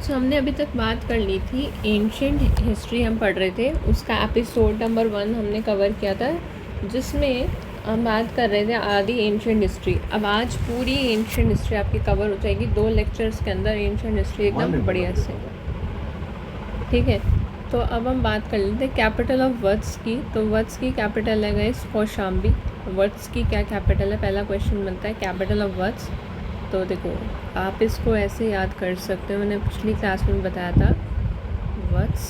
सो हमने अभी तक बात कर ली थी एंशिएंट हिस्ट्री हम पढ़ रहे थे, उसका एपिसोड नंबर 1 हमने कवर किया था, जिसमें हम बात कर रहे थे आदि एंशिएंट हिस्ट्री। अब आज पूरी एंशिएंट हिस्ट्री आपकी कवर हो जाएगी 2 लेक्चर्स के अंदर, एंशिएंट हिस्ट्री एकदम बढ़िया से। ठीक है, तो अब हम बात कर लेते हैं कैपिटल ऑफ वत्स की। तो वत्स की कैपिटल है गाइस कौशाम्बी। वत्स की क्या कैपिटल है, पहला क्वेश्चन बनता है कैपिटल ऑफ वत्स। तो देखो आप इसको ऐसे याद कर सकते हो, मैंने पिछली क्लास में बताया था, वत्स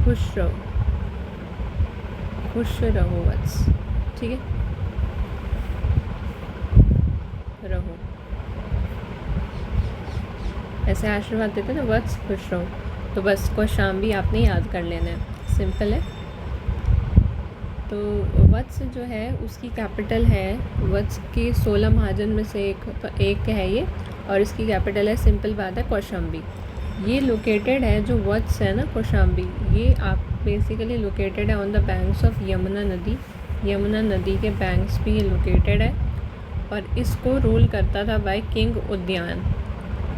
खुश रहो, खुश रहो वत्स। ठीक है, रहो, ऐसे आशीर्वाद देते ना, वत्स खुश रहो। तो बस कौशाम्बी आपने याद कर लेना है, सिंपल है। तो वत्स जो है उसकी कैपिटल है, वत्स के 16 महाजन में से एक है ये, और इसकी कैपिटल है, सिंपल बात है, कौशाम्बी। ये लोकेटेड है, जो वत्स है ना कौशाम्बी, ये आप बेसिकली लोकेटेड है on the banks of Yamuna नदी। यमुना नदी के बैंक्स पे ये लोकेटेड है, और इसको रूल करता था बाय किंग उद्यान।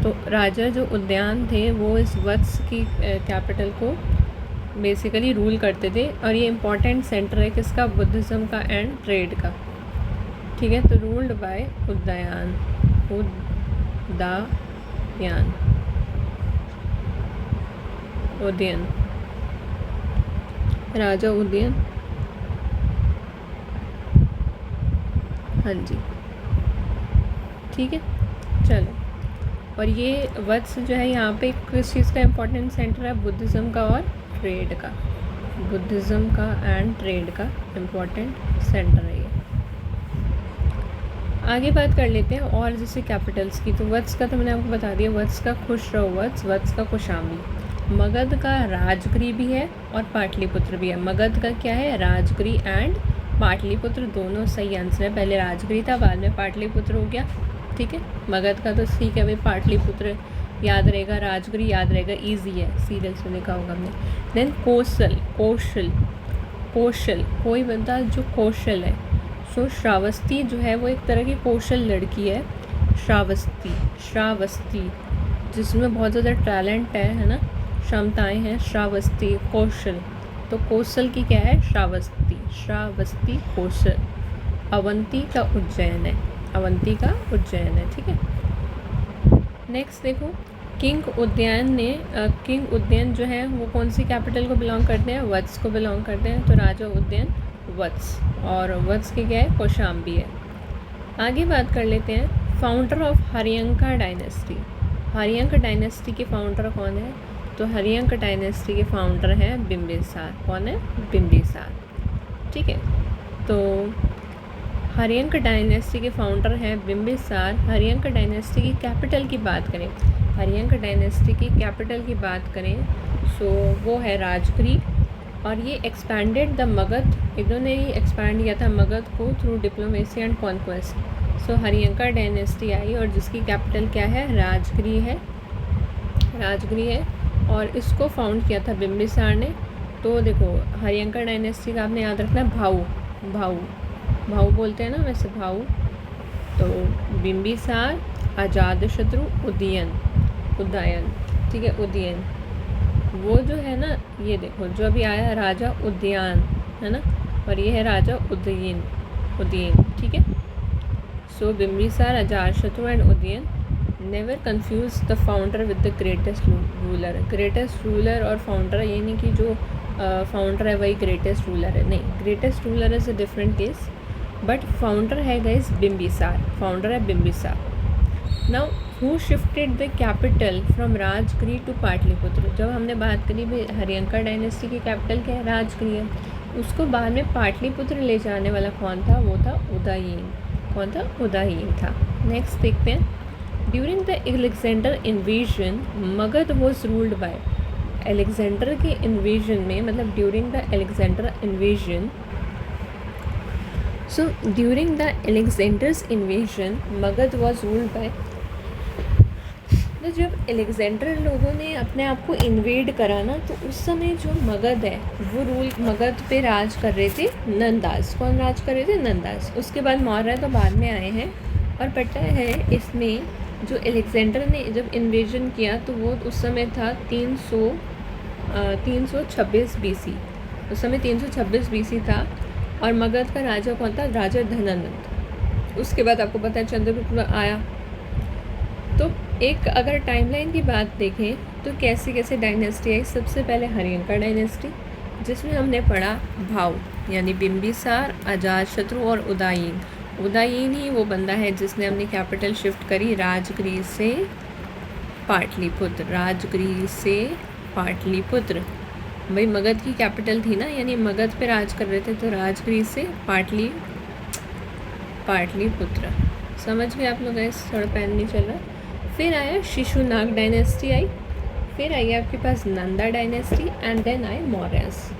तो राजा जो उद्यान थे वो इस वत्स की कैपिटल को बेसिकली रूल करते थे, और ये इम्पॉर्टेंट सेंटर है किसका, बुद्धिज़्म का एंड ट्रेड का। ठीक है, तो रूल्ड बाय उदयन, उदयन, राजा उदयन। हाँ जी, ठीक है, चलो। और ये वत्स जो है यहाँ पे किस चीज़ का इम्पोर्टेंट सेंटर है, बुद्धिज़्म का और ट्रेड का, बुद्धिज़्म का एंड ट्रेड का इम्पोर्टेंट सेंटर है ये। आगे बात कर लेते हैं और जैसे कैपिटल्स की। तो वत्स का तो मैंने आपको बता दिया, वत्स का खुश रहो वत्स, वत्स का कौशाम्बी। मगध का राजगिरी भी है और पाटलिपुत्र भी है। मगध का क्या है, राजगिरी एंड पाटलिपुत्र, दोनों सही आंसर है। पहले राजगिरी था, बाद में पाटलिपुत्र हो गया। ठीक है, मगध का तो ठीक है भाई, पाटलिपुत्र याद रहेगा, राजगिरी याद रहेगा, इजी है, सीरियल्स में देखा होगा हमने। देन कौशल, कौशल, कौशल कोई बंदा जो कौशल है। सो श्रावस्ती जो है वो एक तरह की कौशल लड़की है, श्रावस्ती, श्रावस्ती जिसमें बहुत ज़्यादा टैलेंट है ना, क्षमताएं हैं, श्रावस्ती, कौशल। तो कौशल की क्या है, श्रावस्ती, श्रावस्ती कौशल। अवंती का उज्जैन है, अवंती का उज्जैन है। ठीक है, नेक्स्ट देखो, किंग उद्यान ने किंग उद्यान जो है वो कौन सी कैपिटल को बिलोंग करते हैं, वत्स को बिलोंग करते हैं। तो राजा उद्यान वत्स, और वत्स की क्या है, कौशाम्बी है। आगे बात कर लेते हैं founder of Haryanka dynasty. Haryanka dynasty के फाउंडर कौन है, तो हरियंक डायनेस्टी के फाउंडर हैं बिंबिसार। कौन है, बिंबिसार। ठीक है, तो हरियंक डायनेस्टी के फाउंडर हैं बिंबिसार। हरियंक डायनेस्टी की कैपिटल की बात करें, हरियंक डायनेस्टी की कैपिटल की बात करें, सो वो है राजगिरी। और ये एक्सपैंडेड द मगध, इन्होंने ही एक्सपैंड किया था मगध को through diplomacy and conquest. So Haryanka dynasty आई और जिसकी कैपिटल क्या है, राजगिरी है, राजगिरी है, और इसको फाउंड किया था बिंबिसार ने। तो देखो हरियंका डायनेस्टी का आपने याद रखना है, भाऊ, भाऊ, भाऊ बोलते हैं ना वैसे, भाऊ। तो बिंबिसार, अजातशत्रु, उदयन, उदयन। ठीक है, उदयन, वो जो है ना, ये देखो जो अभी आया है राजा उद्यान है ना, और ये है राजा उदयन, उदयन। ठीक है, so Bimbisara, Ajatashatru and Udayan. Never confuse the founder with the greatest ruler. Greatest ruler और फाउंडर, ये नहीं कि जो फाउंडर है वही ग्रेटेस्ट रूलर है, नहीं, greatest ruler is a different case, but founder है गाइस बिंबिसार, फाउंडर है Bimbisara. Now who shifted the capital from Rajgiri to Pataliputra. जब हमने बात करी भाई हरियंका डायनेस्टी की कैपिटल क्या है, राजगिरी है, उसको बाद में पाटलिपुत्र ले जाने वाला कौन था, वो था उदयन। कौन था, उदयन था। नेक्स्ट देखते हैं, during the Alexander invasion Magadha was ruled by. Alexander के इन्वेजन में, मतलब during the Alexander invasion, so during the Alexander's invasion Magadha was ruled by. तो जब एलेक्जेंडर लोगों ने अपने आप को इन्वेड करा ना, तो उस समय जो मगध है वो मगध पे राज कर रहे थे नंदास। कौन राज कर रहे थे, नंदास। उसके बाद मौर्य तो बाद में आए हैं, और पता है इसमें जो अलेक्जेंडर ने जब इन्वेजन किया तो वो उस समय था 326 बीसी। उस समय 326 बीसी था। और मगध का राजा कौन था? राजा धनानंद। उसके बाद आपको पता है चंद्रगुप्त आया। तो एक अगर टाइमलाइन की बात देखें तो कैसे कैसे डायनेस्टी आई। सबसे पहले हरियंका डायनेस्टी, जिसमें हमने पढ़ा भाव यानी बिंबिसार, अजातशत्रु और उदयन। उदयन ही वो बंदा है जिसने अपनी कैपिटल शिफ्ट करी राजगृह से पाटलिपुत्र। राजगृह से पाटलिपुत्र, भाई मगध की कैपिटल थी ना, यानी मगध पे राज कर रहे थे, तो राजगृह से पाटलिपुत्र। समझ गए आप लोग? थोड़ा पेन नहीं चल रहा। फिर आया शिशुनाग डायनेस्टी आई। फिर आई आपके पास नंदा डायनेस्टी एंड देन आए मौर्यस।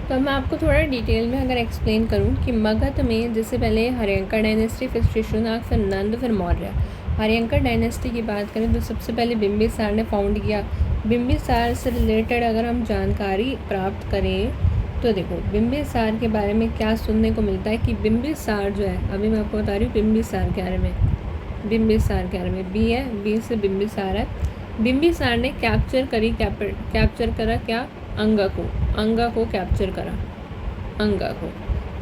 तो मैं आपको थोड़ा डिटेल में अगर एक्सप्लेन करूं कि मगध में जैसे पहले हरियंका डायनेस्टी, फिर शिशुनाग, फिर नंद, फिर मौर्य। हरियंका डायनेस्टी की बात करें तो सबसे पहले बिंबिसार ने फाउंड किया। बिंबिसार से रिलेटेड अगर हम जानकारी प्राप्त करें तो देखो बिंबिसार के बारे में क्या सुनने को मिलता है कि बिंबिसार जो है, अभी मैं आपको बता रही हूँ बिंबिसार के बारे में। बिंबिसार के बारे में बी है, बी से बिंबिसार है। बिंबिसार ने कैप्चर करा क्या? अंगा को कैप्चर करा।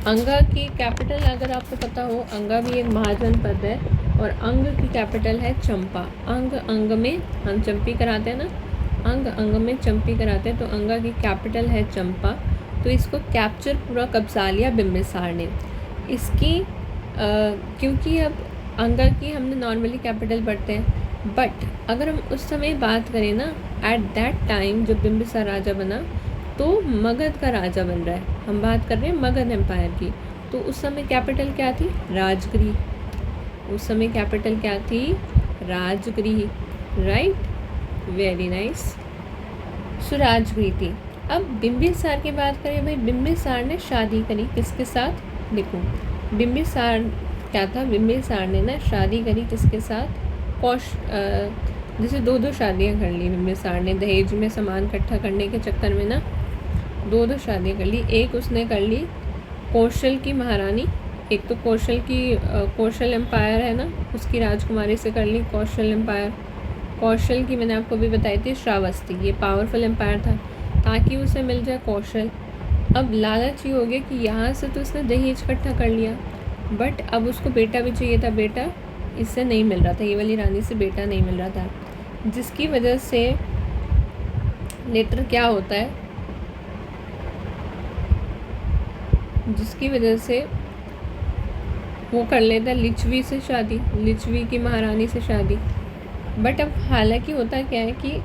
अंगा की कैपिटल अगर आपको पता हो, अंगा भी एक महाजनपद है और अंग की कैपिटल है चंपा। अंग में हम चंपी कराते हैं ना, अंग में चंपी कराते हैं, तो अंगा की कैपिटल है चंपा। तो इसको कैप्चर पूरा कब्जा लिया बिंबिसार ने। इसकी क्योंकि अब अंगा की हमने नॉर्मली कैपिटल पढ़ते हैं, बट अगर हम उस समय बात करें ना, एट दैट टाइम जब बिंबिसार राजा बना तो मगध का राजा बन रहा है। हम बात कर रहे हैं मगध एम्पायर की। तो उस समय कैपिटल क्या थी? राजगृह। उस समय कैपिटल क्या थी? Rajgriha. Right, very nice. So Rajgriha थी। अब बिंबिसार की बात करें, भाई बिंबिसार ने शादी करी किसके साथ? देखो बिंबिसार क्या था? बिंबिसार ने ना शादी करी किसके साथ? जैसे दो शादियां कर ली बिंबिसार ने, दहेज में सामान इकट्ठा करने के चक्कर में ना दो शादियां कर ली। एक उसने कर ली कौशल की महारानी, एक तो कौशल एम्पायर है ना, उसकी राजकुमारी से कर ली कौशल एम्पायर। कौशल की मैंने आपको भी बताई थी श्रावस्ती, ये पावरफुल एम्पायर था, ताकि उसे मिल जाए कौशल। अब लालच ये हो गया कि यहाँ से तो उसने दहेज इकट्ठा कर लिया, बट अब उसको बेटा भी चाहिए था। बेटा इससे नहीं मिल रहा था, ये वाली रानी से बेटा नहीं मिल रहा था, जिसकी वजह से लेटर क्या होता है, जिसकी वजह से वो कर लेता है लिच्छवी से शादी, लिच्छवी की महारानी से शादी। बट अब हालांकि होता क्या है कि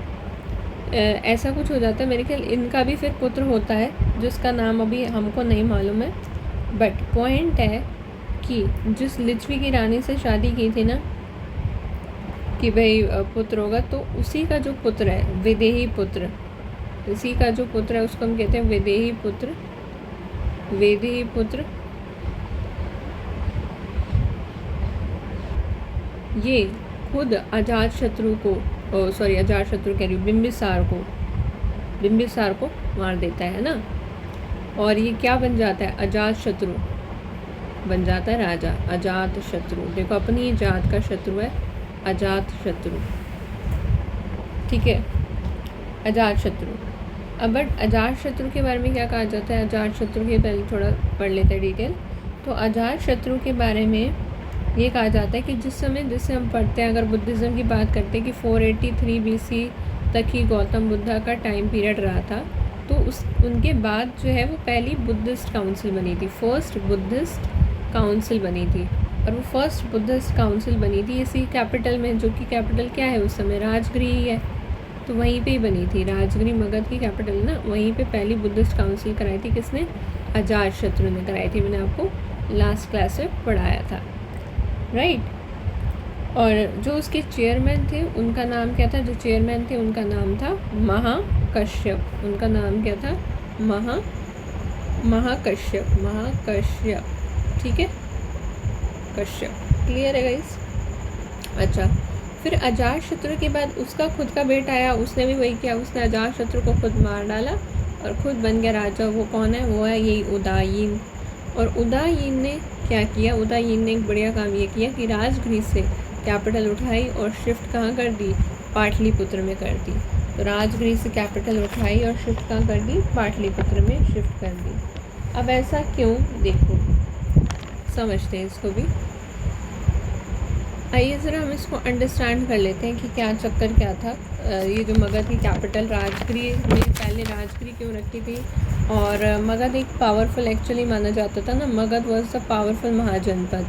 ऐसा कुछ हो जाता है, मेरे ख्याल इनका भी फिर पुत्र होता है जिसका नाम अभी हमको नहीं मालूम है। बट पॉइंट है कि जिस लिच्छवी की रानी से शादी की थी ना कि भाई पुत्र होगा, तो उसी का जो पुत्र है विदेही पुत्र, उसी का जो पुत्र है उसको हम कहते हैं विदेही पुत्र। विदेही पुत्र ये खुद अजातशत्रु को अजातशत्रु कह रही हूँ, बिंबिसार को मार देता है ना, और ये क्या बन जाता है? अजातशत्रु बन जाता है राजा। अजातशत्रु, देखो अपनी ही जात का शत्रु है अजातशत्रु, ठीक है, अजातशत्रु। अब बट अजातशत्रु के बारे में क्या कहा जाता है? अजातशत्रु के पहले थोड़ा पढ़ लेते हैं डिटेल। तो अजातशत्रु के बारे में ये कहा जाता है कि जिस समय जिससे हम पढ़ते हैं, अगर बुद्धिज़्म की बात करते हैं कि 483 BC तक ही गौतम बुद्धा का टाइम पीरियड रहा था, तो उनके बाद जो है वो पहली बुद्धिस्ट काउंसिल बनी थी, फर्स्ट बुद्धिस्ट काउंसिल बनी थी। और वो फर्स्ट बुद्धिस्ट काउंसिल बनी थी इसी कैपिटल में, जो कि कैपिटल क्या है उस समय? राजगृह ही है, तो वहीं पे ही बनी थी। राजगृह मगध की कैपिटल ना, वहीं पे पहली बुद्धिस्ट काउंसिल कराई थी। किसने? अजातशत्रु ने कराई थी, मैंने आपको लास्ट क्लास में पढ़ाया था, राइट। और जो उसके चेयरमैन थे उनका नाम क्या था? जो चेयरमैन थे उनका नाम था महाकश्यप। उनका नाम क्या था? महाकश्यप, ठीक है, कश्यप। क्लियर है गाइस? अच्छा, फिर अजातशत्रु के बाद उसका खुद का बेटा आया, उसने भी वही किया, उसने अजातशत्रु को खुद मार डाला और खुद बन गया राजा। वो कौन है? वो है यही उदयन। और उदयन ने क्या किया? उदयन ने एक बढ़िया काम ये किया कि राजगृह से कैपिटल उठाई और शिफ्ट कहाँ कर दी, पाटलिपुत्र में कर दी। तो राजगृह से कैपिटल उठाई और शिफ्ट कहाँ कर दी, पाटलिपुत्र में शिफ्ट कर दी। अब ऐसा क्यों, देखो समझते हैं इसको भी। आइए ज़रा हम इसको अंडरस्टैंड कर लेते हैं कि क्या चक्कर क्या था। ये जो मगध की कैपिटल राजगृह में पहले राजगृह क्यों रखी थी, और मगध एक पावरफुल एक्चुअली माना जाता था ना, Magadha was the powerful Mahajanapada,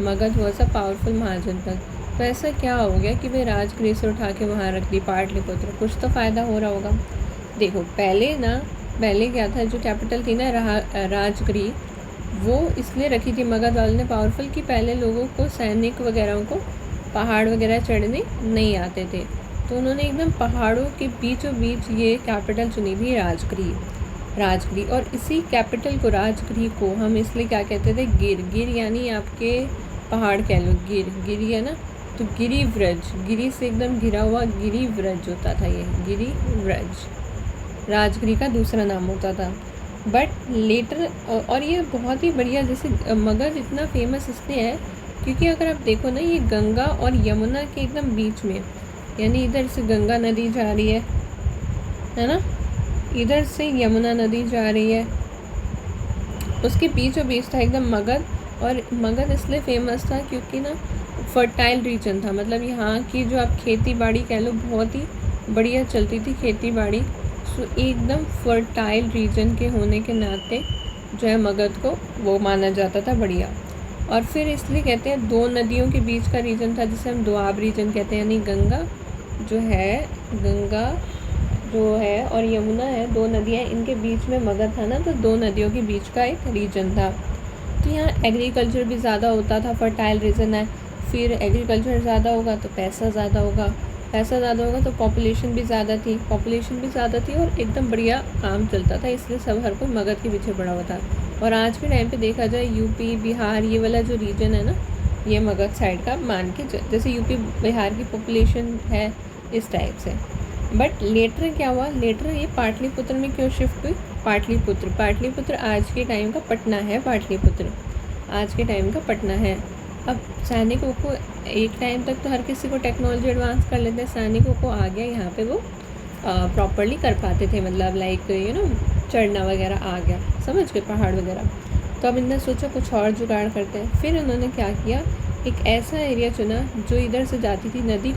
Magadha was a powerful Mahajanapada. तो ऐसा क्या हो गया कि भाई राजगृह से उठा के वहाँ रख दी पाटलिपुत्र, कुछ तो फ़ायदा हो रहा होगा। देखो पहले क्या था, जो कैपिटल थी ना राजगृह, वो इसलिए रखी थी मगध वालों ने पावरफुल कि पहले लोगों को, सैनिक वगैरह को पहाड़ वगैरह चढ़ने नहीं आते थे, तो उन्होंने एकदम पहाड़ों के बीचों बीच ये कैपिटल चुनी थी, राजगृह। और इसी कैपिटल को, राजगृह को हम इसलिए क्या कहते थे, गिर यानी आपके पहाड़ कह लो, गिरी है ना, तो गिरिव्रज, गिरी से एकदम घिरा हुआ गिरिव्रज होता था ये, गिरिव्रज राजगृह का दूसरा नाम होता था। बट लेटर, और ये बहुत ही बढ़िया, जैसे मगध इतना फेमस इसलिए है क्योंकि अगर आप देखो ना, ये गंगा और यमुना के एकदम बीच में, यानी इधर से गंगा नदी जा रही है ना, इधर से यमुना नदी जा रही है, उसके बीचों बीच था एकदम मगध। और मगध इसलिए फेमस था क्योंकि ना फर्टाइल रीजन था, मतलब यहाँ की जो आप खेती बाड़ी कह लो बहुत ही बढ़िया चलती थी खेती बाड़ी। सो एकदम फर्टाइल रीजन के होने के नाते जो है मगध को वो माना जाता था बढ़िया। और फिर इसलिए कहते हैं दो नदियों के बीच का रीजन था, जिसे हम दोआब रीजन कहते हैं, यानी गंगा जो है और यमुना है, दो नदियाँ, इनके बीच में मगध था ना, तो दो नदियों के बीच का एक रीजन था। तो यहाँ एग्रीकल्चर भी ज़्यादा होता था, फर्टाइल रीजन है, फिर एग्रीकल्चर ज़्यादा होगा तो पैसा ज़्यादा होगा तो पॉपुलेशन भी ज़्यादा थी और एकदम बढ़िया काम चलता था, इसलिए सब हर कोई मगध के पीछे पड़ा हुआ था। और आज के टाइम पे देखा जाए यूपी बिहार ये वाला जो रीजन है ना, ये मगध साइड का मान के, जैसे यूपी बिहार की पॉपुलेशन है इस टाइप से। बट लेटर क्या हुआ, लेटर ये पाटलिपुत्र में क्यों शिफ्ट हुई, पाटलिपुत्र आज के टाइम का पटना है, आज के टाइम का पटना है। अब सैनिकों को एक टाइम तक तो हर किसी को टेक्नोलॉजी एडवांस कर लेते हैं, सैनिकों को आ गया यहाँ पे वो प्रॉपरली कर पाते थे, मतलब लाइक चढ़ना वगैरह आ गया, समझ गए, पहाड़ वगैरह। तो अब इन्होंने सोचा कुछ और जुगाड़ करते हैं। फिर उन्होंने क्या किया, एक ऐसा एरिया चुना जो इधर से जाती थी नदी,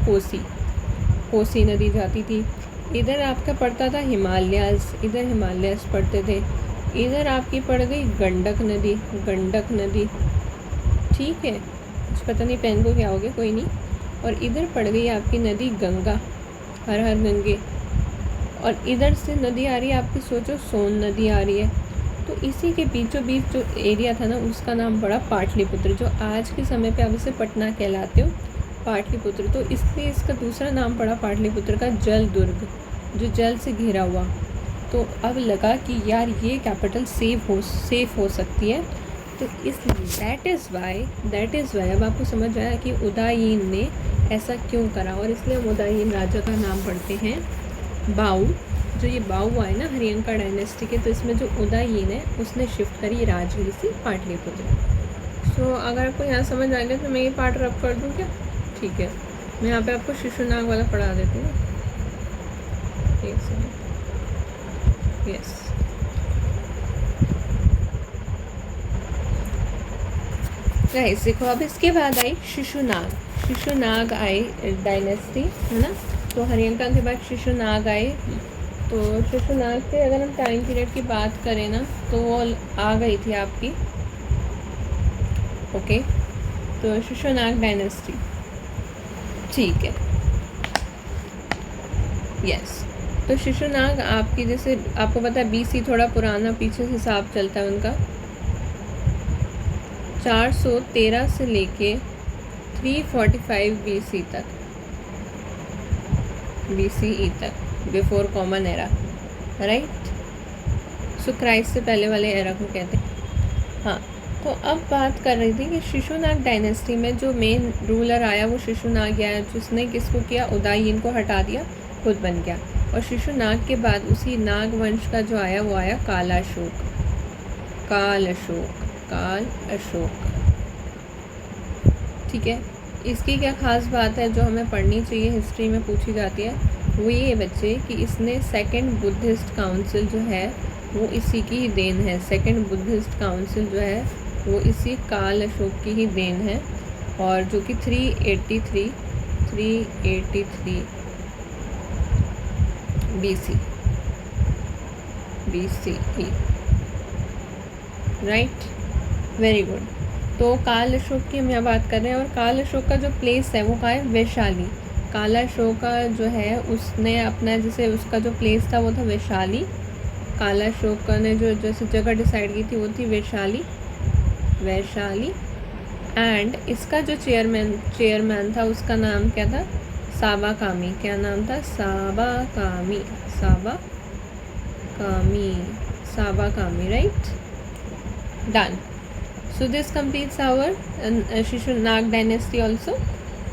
कोसी नदी जाती थी, इधर आपका पड़ता था हिमालयाज़, इधर हिमालयाज़ पड़ते थे, इधर आपकी पड़ गई गंडक नदी, ठीक है, कुछ पता नहीं पेन को क्या हो गया, कोई नहीं। और इधर पड़ गई आपकी नदी गंगा, हर हर गंगे। और इधर से नदी आ रही है आपकी, सोचो सोन नदी आ रही है। तो इसी के बीचों बीच जो एरिया था ना, उसका नाम पड़ा पाटलिपुत्र, जो आज के समय पे आप इसे पटना कहलाते हो, पाटलिपुत्र। तो इसलिए इसका दूसरा नाम पड़ा पाटलिपुत्र का, जल दुर्ग, जो जल से घिरा हुआ। तो अब लगा कि यार ये कैपिटल सेफ हो सकती है, तो इसलिए दैट इज़ वाई अब आपको समझ आया कि उदयीन ने ऐसा क्यों करा। और इसलिए हम उदयीन राजा का नाम पढ़ते हैं बाऊ, जो ये बाऊ आए ना हरियंका डायनेस्टी के, तो इसमें जो उदयीन है उसने शिफ्ट करी राजगीर से पाटलिपुत्र। सो अगर आपको यहाँ समझ आ गया तो मैं ये पार्ट रब कर दूँ क्या, ठीक है, मैं यहाँ पे आपको शिशुनाग वाला पढ़ा देती हूँ, यस। गाइस देखो, अब इसके बाद आई शिशुनाग आए डायनेस्टी, है ना, तो हरियंका के बाद शिशुनाग आए। तो शिशुनाग के अगर हम टाइम पीरियड की बात करें ना, तो वो आ गई थी आपकी, ओके, तो शिशुनाग डायनेस्टी, ठीक है, यस। तो शिशुनाग आपकी, जैसे आपको पता है बीसी थोड़ा पुराना पीछे से हिसाब चलता है उनका, 413 से लेके 345 BCE तक, बिफोर कॉमन एरा, राइट। सो क्राइस्ट से पहले वाले एरा को कहते हैं। हाँ, तो अब बात कर रही थी कि शिशुनाग डायनेस्टी में जो मेन रूलर आया वो शिशुनाग आया, जिसने किसको किया, उदयीन को हटा दिया, खुद बन गया। और शिशुनाग के बाद उसी नाग वंश का जो आया वो आया काल अशोक, ठीक है। इसकी क्या ख़ास बात है जो हमें पढ़नी चाहिए, हिस्ट्री में पूछी जाती है, वो ये बच्चे कि इसने सेकंड बुद्धिस्ट काउंसिल जो है वो इसी की ही देन है। सेकंड बुद्धिस्ट काउंसिल जो है वो इसी काल अशोक की ही देन है, और जो कि 383 BC ही, राइट, वेरी गुड। तो काल अशोक की हम यहाँ बात कर रहे हैं, और काल अशोक का जो प्लेस है वो कहाँ है, वैशाली। काला अशोक का जो है उसने अपना जैसे उसका जो प्लेस था वो था वैशाली। काला अशोक ने जो जैसे जगह डिसाइड की थी वो थी वैशाली। एंड इसका जो चेयरमैन था उसका नाम क्या था, साबाकामी। क्या नाम था, साबाकामी, right, done. So this completes our Shishunag dynasty also.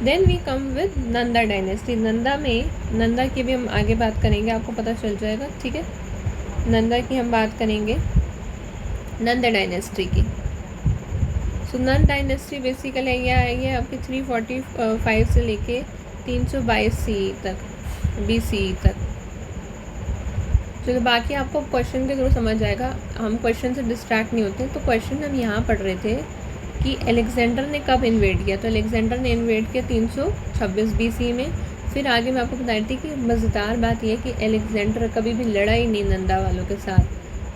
Then we come with Nanda dynasty. Nanda की भी हम आगे बात करेंगे, आपको पता चल जाएगा, ठीक है। नंदा की हम बात करेंगे, नंदा डायनेस्टी की। सो नंद डायनेस्टी बेसिकली ये आएगी आपकी 345 से लेके 322 BCE तक। चलो बाकी आपको क्वेश्चन के थ्रू समझ जाएगा, हम क्वेश्चन से डिस्ट्रैक्ट नहीं होते। तो क्वेश्चन हम यहाँ पढ़ रहे थे कि अलेक्जेंडर ने कब इन्वेड किया, तो अलेक्जेंडर ने इन्वेड किया 326 BC में। फिर आगे मैं आपको बता रही थी कि मज़ेदार बात यह कि अलेक्जेंडर कभी भी लड़ा ही नहीं नंदा वालों के साथ,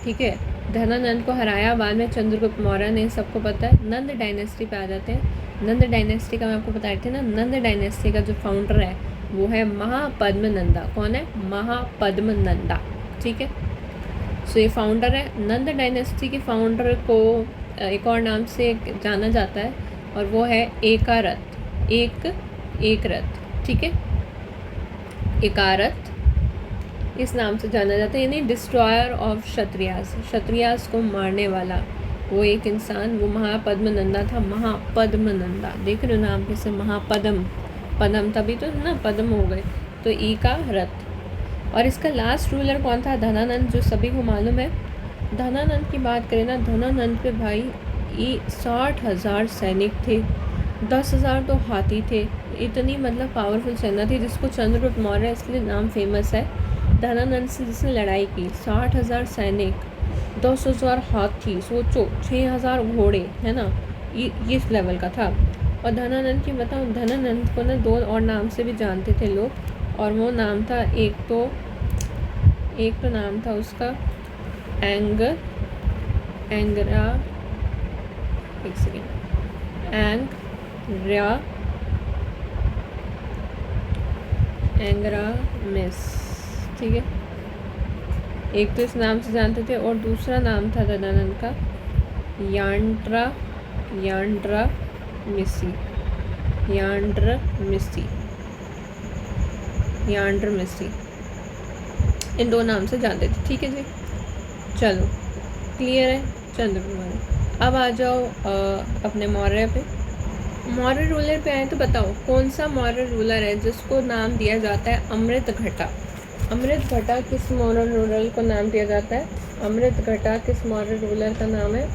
ठीक है। धनानंद को हराया बाद में चंद्रगुप्त मौर्य ने, सबको पता है। नंद डायनेस्टी पे आ जाते हैं। नंद डायनेस्टी का मैं आपको बता रही थी ना, नंद डायनेस्टी का जो फाउंडर है वो है महापद्मनंदा। कौन है, महापद्मनंदा, ठीक है। सो ये फाउंडर है। नंद डायनेस्टी के फाउंडर को एक और नाम से जाना जाता है, और वो है एकारत, एकरत, ठीक है, एकारत इस नाम से जाना जाता है, यानी डिस्ट्रॉयर ऑफ क्षत्रियास को मारने वाला वो एक इंसान, वो महापद्मनंदा था। महापद्मनंदा, देख रहे हो नाम कैसे, पदम तभी तो ना पद्म हो गए, तो ई का रथ। और इसका लास्ट रूलर कौन था, धनानंद, जो सभी को मालूम है। धनानंद की बात करें ना, धनानंद पे भाई 60,000 सैनिक थे, 10,000 तो हाथी थे। इतनी मतलब पावरफुल सेना थी, जिसको चंद्रगुप्त मौर्य इसलिए नाम फेमस है। धनानंद से जिसने लड़ाई की, 60,000 सैनिक, 10,000 हाथी, सोचो 6,000 घोड़े, है ना, ये इस लेवल का था। और धनानंद की बताऊँ, धनानंद को ना 2 और नाम से भी जानते थे लोग, और वो नाम था, एक तो नाम था उसका एंगरा, एक सेकेंड, एंग्रामिस, ठीक है। एक तो इस नाम से जानते थे, और दूसरा नाम था धनानंद का यांड्रमिसी, इन 2 नाम से जानते थे, ठीक है जी। चलो क्लियर है चंद्रगुप्त मौर्य। अब आ जाओ अपने मौर्य पे। मौर्य रूलर पे आए तो बताओ कौन सा मौर्य रूलर है जिसको नाम दिया जाता है अमृतघटा। अमृतघटा किस मौर्य रूलर को नाम दिया जाता है, अमृतघटा किस मौर्य रूलर का नाम है,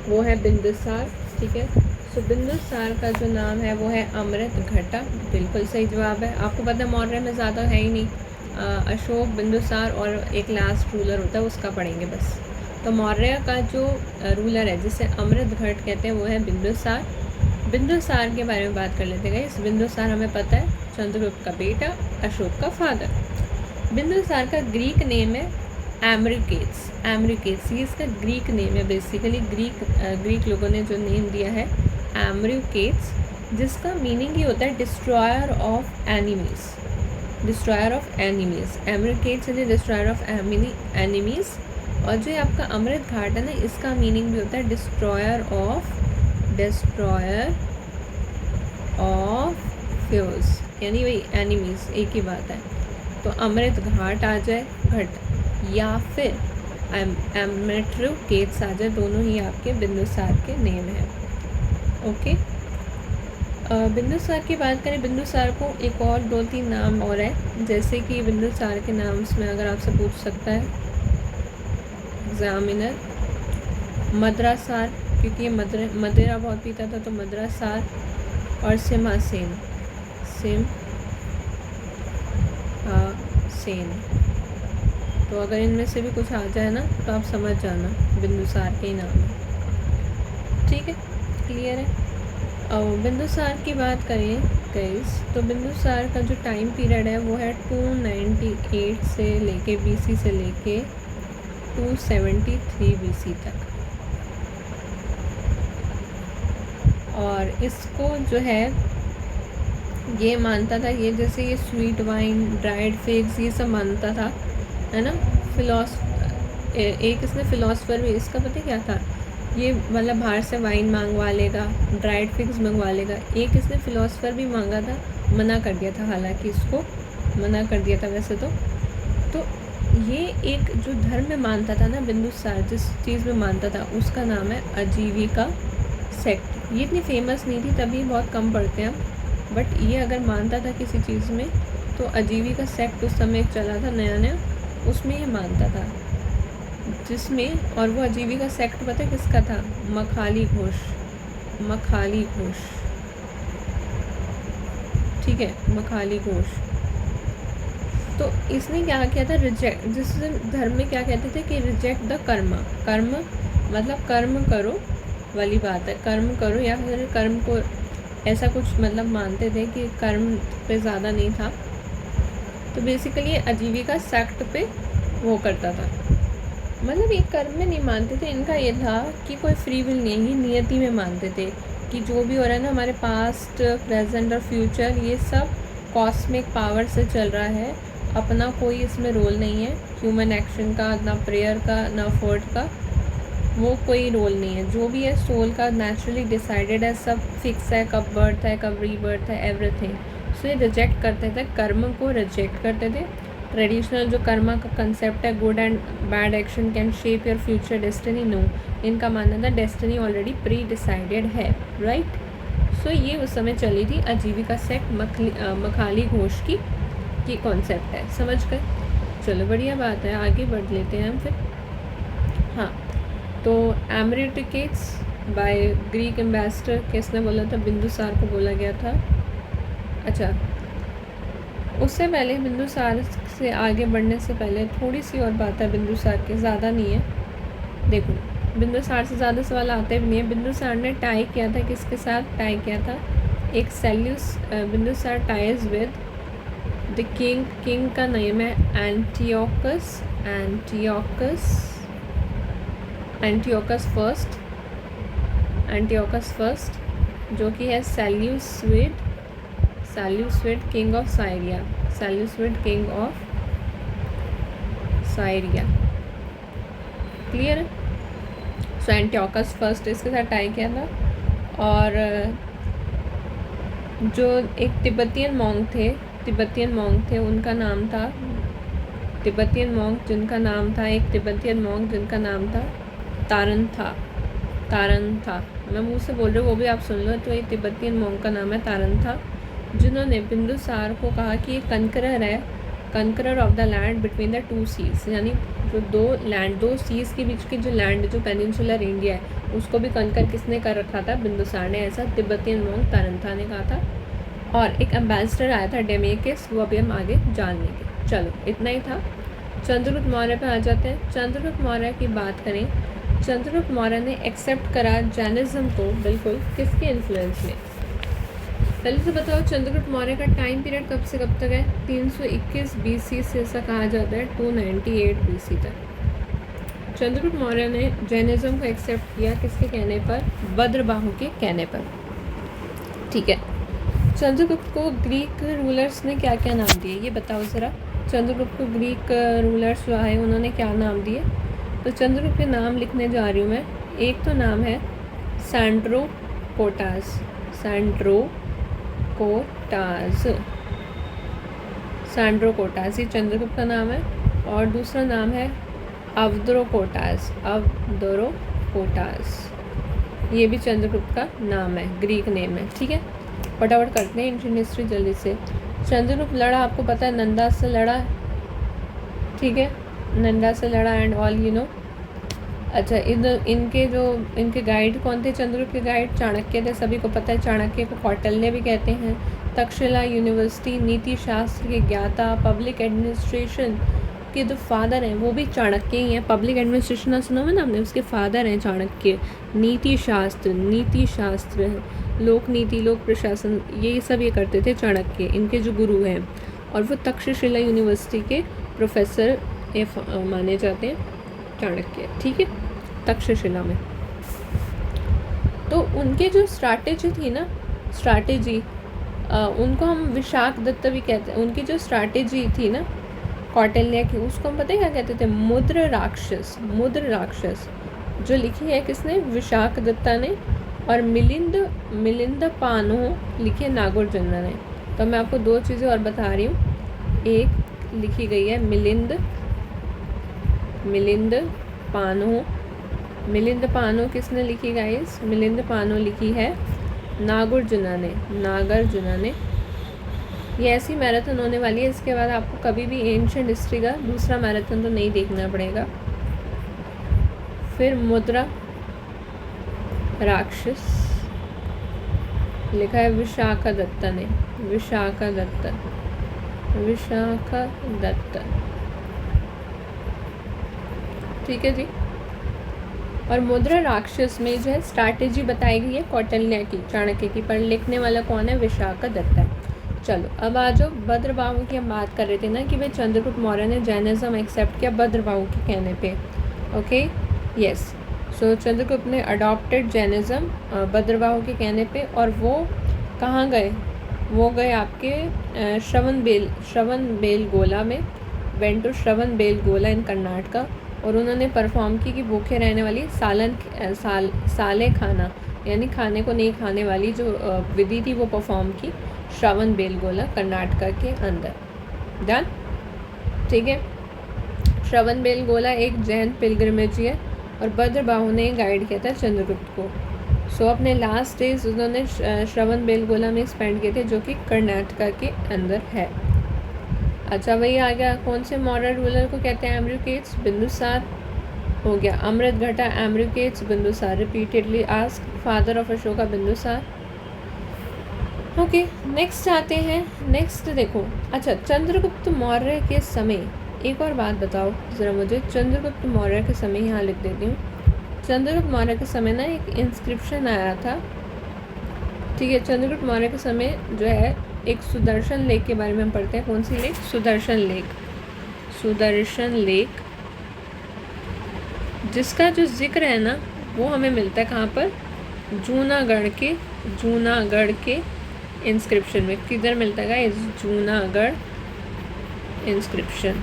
वो है बिंदुसार, ठीक है। सो बिंदुसार का जो नाम है वो है अमृतघटा, बिल्कुल सही जवाब है। आपको पता है मौर्य में ज़्यादा है ही नहीं, अशोक, बिंदुसार और एक लास्ट रूलर होता है, उसका पढ़ेंगे बस। तो मौर्य का जो रूलर है जिसे अमृतघट कहते हैं वो है बिंदुसार। बिंदुसार के बारे में बात कर लेते हैं। इस बिंदुसार हमें पता है चंद्रगुप्त का बेटा, अशोक का फादर। बिंदुसार का ग्रीक नेम है एमरिकेट्स, ये इसका ग्रीक नेम है। बेसिकली ग्रीक लोगों ने जो नेम दिया है एमरिकेट्स, जिसका मीनिंग ये होता है डिस्ट्रॉयर ऑफ एनिमीज। एमरिकेट्स यानी डिस्ट्रॉयर ऑफ एनिमीज। और जो आपका अमृत घाट है ना, इसका मीनिंग भी होता है डिस्ट्रॉयर ऑफ फ्यूज, यानी वही एनिमीज, एक ही बात है। तो अमृत घाट आ जाए, घट, या फिर एमरिकेट्स आ जाए, दोनों ही आपके बिंदुसार के नेम हैं। ओके, बिंदुसार की बात करें, बिंदुसार को एक और 2-3 नाम और है, जैसे कि बिंदुसार के नाम में अगर आपसे पूछ सकता है एग्जामिनर, मद्रासार, क्योंकि ये मदिरा बहुत पीता था तो मद्रासार, और सिम्हासेन, सेन। तो अगर इनमें से भी कुछ आ जाए ना तो आप समझ जाना बिंदुसार के ही नाम है। ठीक है, क्लियर है। अब बिंदुसार की बात करें गाइस, तो बिंदुसार का जो टाइम पीरियड है वो है 298 से लेके BC से लेके 273 BC तक। और इसको जो है ये मानता था, ये जैसे ये स्वीट वाइन, ड्राइड फिग्स, ये सब मानता था, है ना। एक इसने फिलोसफर भी, इसका पता क्या था, ये मतलब बाहर से वाइन मंगवा लेगा, ड्राइड फिग्स मंगवा लेगा। एक इसने फिलोसफर भी मांगा था, मना कर दिया था, हालांकि इसको मना कर दिया था वैसे तो ये एक जो धर्म में मानता था ना बिंदुसार, जिस चीज़ में मानता था उसका नाम है आजीविका सेक्ट। ये इतनी फेमस नहीं थी, तभी बहुत कम पढ़ते हैं हम, बट ये अगर मानता था किसी चीज़ में तो आजीविका सेक्ट उस समय चला था नया नया, उसमें ये मानता था, जिसमें, और वो आजीविका सेक्ट पता है किसका था, मखाली घोष, मखाली घोष, ठीक है, मखाली घोष। तो इसने क्या किया था, रिजेक्ट, जिस धर्म में क्या कहते थे कि रिजेक्ट द कर्म, कर्म मतलब कर्म करो वाली बात है, कर्म करो, या फिर कर्म को ऐसा कुछ मतलब मानते थे कि कर्म पे ज़्यादा नहीं था। तो बेसिकली आजीविका सेक्ट पे वो करता था, मतलब ये कर्म में नहीं मानते थे, इनका ये था कि कोई फ्री विल नहीं है, ये नियति में मानते थे कि जो भी हो रहा है ना हमारे पास्ट, प्रेजेंट और फ्यूचर, ये सब कॉस्मिक पावर से चल रहा है, अपना कोई इसमें रोल नहीं है, ह्यूमन एक्शन का, ना प्रेयर का, ना एफर्ट का, वो कोई रोल नहीं है। जो भी है सोल का नेचुरली डिसाइडेड है, सब फिक्स है, कब बर्थ है, कब रीबर्थ है, एवरीथिंग। सो ये रिजेक्ट करते थे, कर्म को रिजेक्ट करते थे। ट्रेडिशनल जो कर्मा का कंसेप्ट है, good and bad action can shape your future destiny, no, इनका मानना था डेस्टिनी ऑलरेडी प्री डिसाइडेड है, राइट। सो ये उस समय चली थी आजीविका सेक्ट, मखाली घोष की कॉन्सेप्ट है, समझ गए। चलो बढ़िया बात है, आगे बढ़ लेते हैं हम फिर। हाँ, तो एमरिटिकेट्स बाय ग्रीक एम्बेसडर, किसने बोला था, बिंदुसार को बोला गया था। अच्छा, उससे पहले बिंदुसार से आगे बढ़ने से पहले थोड़ी सी और बात है बिंदुसार की, ज़्यादा नहीं है। देखो, बिंदुसार से ज़्यादा सवाल आते भी नहीं है। बिंदुसार ने टाई किया था, किसके साथ टाई किया था, एक Seleucus, Bindusara ties with the king, king का नेम है एंटियोकस, एंटियोकस फर्स्ट, जो कि है Seleucid king of Syria, king of Syria, clear है। सो एंटियोकस फर्स्ट इसके साथ टाई किया था। और जो एक तिब्बतियन मॉन्क थे उनका नाम था, एक तिब्बतियन मॉन्क जिनका नाम था तारन था। मैं मुँह से बोल रही हूँ, वो भी आप सुन लो। तो ये तिब्बतियन मॉन्क का नाम है तारन था, जिन्होंने बिंदुसार को कहा कि ये conqueror of the land between the two seas, यानी जो दो सीज के बीच की जो लैंड, जो पेनिनसुलर इंडिया है, उसको भी कंकर किसने कर रखा था, बिंदुसार ने, ऐसा तिब्बतियन मॉन्क तारनथा ने कहा था। और एक एम्बेसडर आया था डेमेकिस, वो अभी हम आगे जान लेंगे। चलो इतना ही था। चंद्रगुप्त मौर्य पे आ जाते हैं। चंद्रगुप्त मौर्य की बात करें, चंद्रगुप्त मौर्य ने एक्सेप्ट करा जैनिज्म को, बिल्कुल किसके इन्फ्लुएंस में। पहले से बताओ चंद्रगुप्त मौर्य का टाइम पीरियड कब से कब तक है, 321 BC से ऐसा कहा जाता है 298 BC तक। चंद्रगुप्त मौर्य ने जैनिज्म को एक्सेप्ट किया, किसके कहने पर, भद्रबाहु के कहने पर, ठीक है। चंद्रगुप्त को ग्रीक रूलर्स ने क्या क्या नाम दिए, ये बताओ ज़रा। चंद्रगुप्त को ग्रीक रूलर्स जो आए उन्होंने क्या नाम दिए। तो चंद्रगुप्त के नाम लिखने जा रही हूँ मैं। एक तो नाम है सैंड्रोकोटास, ये चंद्रगुप्त का नाम है। और दूसरा नाम है अवद्रोकोटास, ये भी चंद्रगुप्त का नाम है, ग्रीक नेम है, ठीक है। फटाफट करते हैं इंडियन हिस्ट्री जल्दी से। चंद्रगुप्त लड़ा, आपको पता है, नंदा से लड़ा, ठीक है, नंदा से लड़ा एंड ऑल यू नो। अच्छा, इनके गाइड कौन थे? चंद्रगुप्त के गाइड चाणक्य थे, सभी को पता है। चाणक्य को कौटिल्य भी कहते हैं। तक्षशिला यूनिवर्सिटी, नीति शास्त्र के ज्ञाता, पब्लिक एडमिनिस्ट्रेशन के जो फादर हैं वो भी चाणक्य ही हैं। पब्लिक एडमिनिस्ट्रेशन सुना हुआ ना आपने, उसके फादर हैं चाणक्य। नीति शास्त्र, लोक नीति, लोक प्रशासन, ये सब ये करते थे चाणक्य, इनके जो गुरु हैं। और वो तक्षशिला यूनिवर्सिटी के प्रोफेसर माने जाते हैं चाणक्य, ठीक है, तक्षशिला में। तो उनके जो स्ट्रैटेजी थी ना, उनको हम विशाख दत्त भी कहते हैं। उनकी जो स्ट्रैटेजी थी ना कौटिल्य की, उसको हम पता है क्या कहते थे? मुद्र राक्षस, जो लिखी है किसने? विशाख दत्ता ने। और मिलिंद पानो लिखी है नागार्जुन ने। तो मैं आपको दो चीज़ें और बता रही हूँ। एक लिखी गई है मिलिंद पानो किसने लिखी गाइस? मिलिंद पानो लिखी है नागार्जुन ने। ये ऐसी मैराथन होने वाली है, इसके बाद आपको कभी भी एंशिएंट हिस्ट्री का दूसरा मैराथन तो नहीं देखना पड़ेगा। फिर मुद्रा राक्षस लिखा है विशाखा दत्त, ठीक है जी। और मुद्रा राक्षस में जो है स्ट्रैटेजी बताई गई है कौटिल्य की, चाणक्य की, पर लिखने वाला कौन है? विशाखा दत्ता है। चलो अब आ जाओ भद्रबाहु की। हम बात कर रहे थे ना कि भाई चंद्रगुप्त मौर्य ने जैनिज्म एक्सेप्ट किया भद्रबाहु के कहने पे। Okay, yes. सो चंद्रगुप्त ने अडॉप्टेड जैनिज्म भद्रबाहु के कहने पे। और वो कहाँ गए? वो गए आपके श्रवणबेलगोला में, वेंट टू श्रवणबेलगोला इन कर्नाटका। और उन्होंने परफॉर्म की कि भूखे रहने वाली साले खाना, यानी खाने को नहीं खाने वाली जो विधि थी वो परफॉर्म की श्रवणबेलगोला कर्नाटका के अंदर। डन, ठीक है। श्रवणबेलगोला एक जैन पिलग्रिमेज है और भद्रबाहु ने गाइड किया था चंद्रगुप्त को। सो अपने लास्ट डेज उन्होंने श्रवणबेलगोला में स्पेंड किए थे, जो कि कर्नाटका के अंदर है। अच्छा, वही आ गया। कौन से मौर्य रूलर को कहते हैं एम्ब्रुकेट्स? बिंदुसार हो गया। Amitraghata Amitrochates Bindusara, repeatedly ask father of Ashoka Bindusara. Okay, next आते हैं। नेक्स्ट देखो, अच्छा चंद्रगुप्त मौर्य के समय, एक और बात बताओ ज़रा मुझे। चंद्रगुप्त मौर्य के समय, यहाँ लिख देती हूँ। चंद्रगुप्त मौर्य के समय ना एक इंस्क्रिप्शन आया था, ठीक है। चंद्रगुप्त मौर्य के समय जो है एक सुदर्शन लेक के बारे में हम पढ़ते हैं। कौन सी लेक? सुदर्शन लेक, जिसका जो जिक्र है ना वो हमें मिलता है कहाँ पर? जूनागढ़ के इंस्क्रिप्शन में। किधर मिलता है? जूनागढ़ इंस्क्रिप्शन,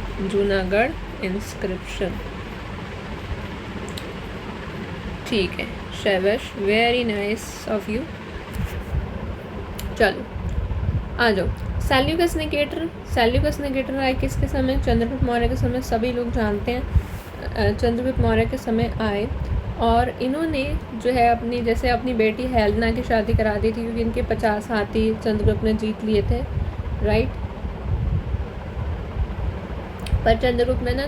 ठीक है। शैबश, वेरी नाइस ऑफ यू। चलो आ जाओ। सेल्यूकस निकेटर आए किसके समय? चंद्रगुप्त मौर्य के समय। सभी लोग जानते हैं चंद्रगुप्त मौर्य के समय आए। और इन्होंने जो है अपनी बेटी हेलेना की शादी करा दी थी, क्योंकि इनके 50 हाथी चंद्रगुप्त ने जीत लिए थे, राइट। पर चंद्रगुप्त ने ना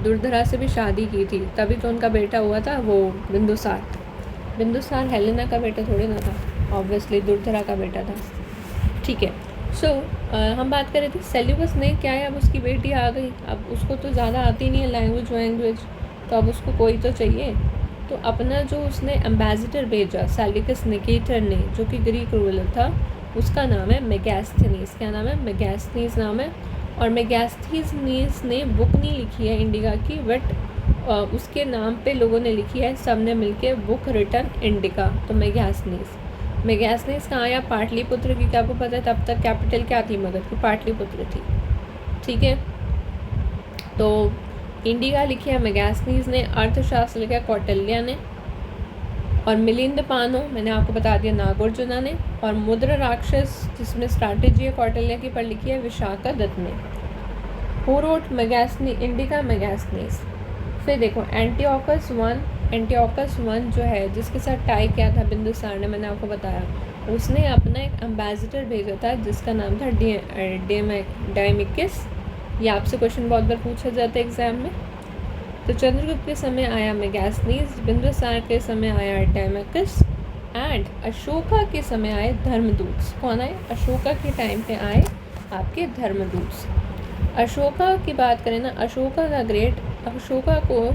दुर्धरा से भी शादी की थी, तभी तो उनका बेटा हुआ था वो बिंदुसार हेलेना का बेटा थोड़ी ना था, ऑब्वियसली दुर्धरा का बेटा था, ठीक है। सो हम बात कर रहे थे सेल्यूकस ने क्या है, अब उसकी बेटी आ गई, अब उसको तो ज़्यादा आती नहीं है लैंग्वेज, तो अब उसको कोई तो चाहिए। तो अपना जो उसने एम्बेसडर भेजा सेल्यूकस निकेटर ने, जो कि ग्रीक रूलर था, उसका नाम है मेगास्थनीज। क्या नाम है? मेगास्थनीज नाम है। और मेगास्थनीज ने बुक नहीं लिखी है इंडिका की, बट उसके नाम पे लोगों ने लिखी है, सब ने मिलके बुक रिटन इंडिका। तो मेगास्थनीज कहाँ आया? पाटलिपुत्र की। क्या आपको पता है तब तक कैपिटल क्या थी मगध की? पाटलिपुत्र थी, ठीक है। तो इंडिका लिखी है मेगास्थनीज ने, अर्थशास्त्र लिखा है कौटिल्य ने, और मिलिंद पानो मैंने आपको बता दिया नागार्जुन ने, और मुद्रा राक्षस जिसमें स्ट्रैटेजी है कौटिल्य की पर लिखी है विशाखा दत्त ने। Who wrote indica Megasthenes. फिर देखो एंटियोकस वन जो है, जिसके साथ टाई किया था बिंदुसार ने, मैंने आपको बताया, उसने अपना एक एम्बेसडर भेजा था जिसका नाम था डायमिकिस। ये आपसे क्वेश्चन बहुत बार पूछा जाता है एग्जाम में। तो चंद्रगुप्त के समय आया मेगास्थनीज, बिंदुसार के समय आया टाइमैकस एंड अशोका के समय आए धर्मदूत। कौन आए? अशोका के टाइम पे आए आपके धर्मदूत। अशोका की बात करें ना, अशोका द ग्रेट, अशोका को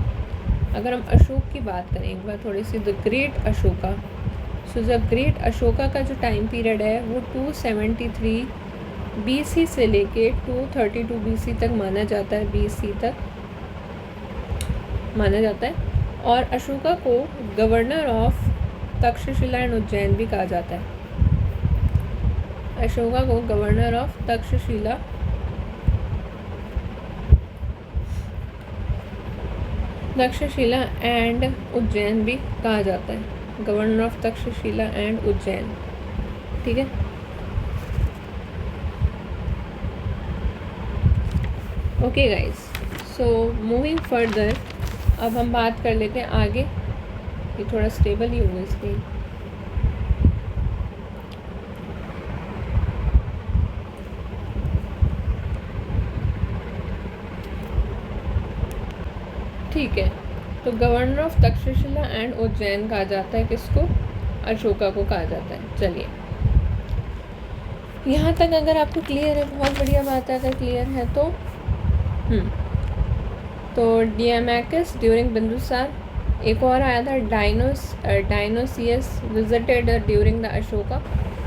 अगर हम अशोक की बात करें एक बार थोड़ी सी, the great Ashoka, so the great Ashoka का जो टाइम पीरियड है वो 273 BC से लेके 232 BC तक माना जाता है, BC तक माना जाता है। और अशोका को governor of Takshashila and Ujjain भी कहा जाता है। अशोका को governor of Takshashila and Ujjain भी कहा जाता है, governor of Takshashila and Ujjain. ठीक है, okay guys, so moving further, अब हम बात कर लेते हैं आगे। ये थोड़ा स्टेबल ही होगा स्क्रीन। ठीक है, तो governor of Takshashila and Ujjain कहा जाता है किसको? अशोका को कहा जाता है। चलिए, यहाँ तक अगर आपको क्लियर है, बहुत बढ़िया बात है। अगर क्लियर है तो डियामैकस ड्यूरिंग बिंदुसार, एक और आया था Dionysius visited during the Ashoka.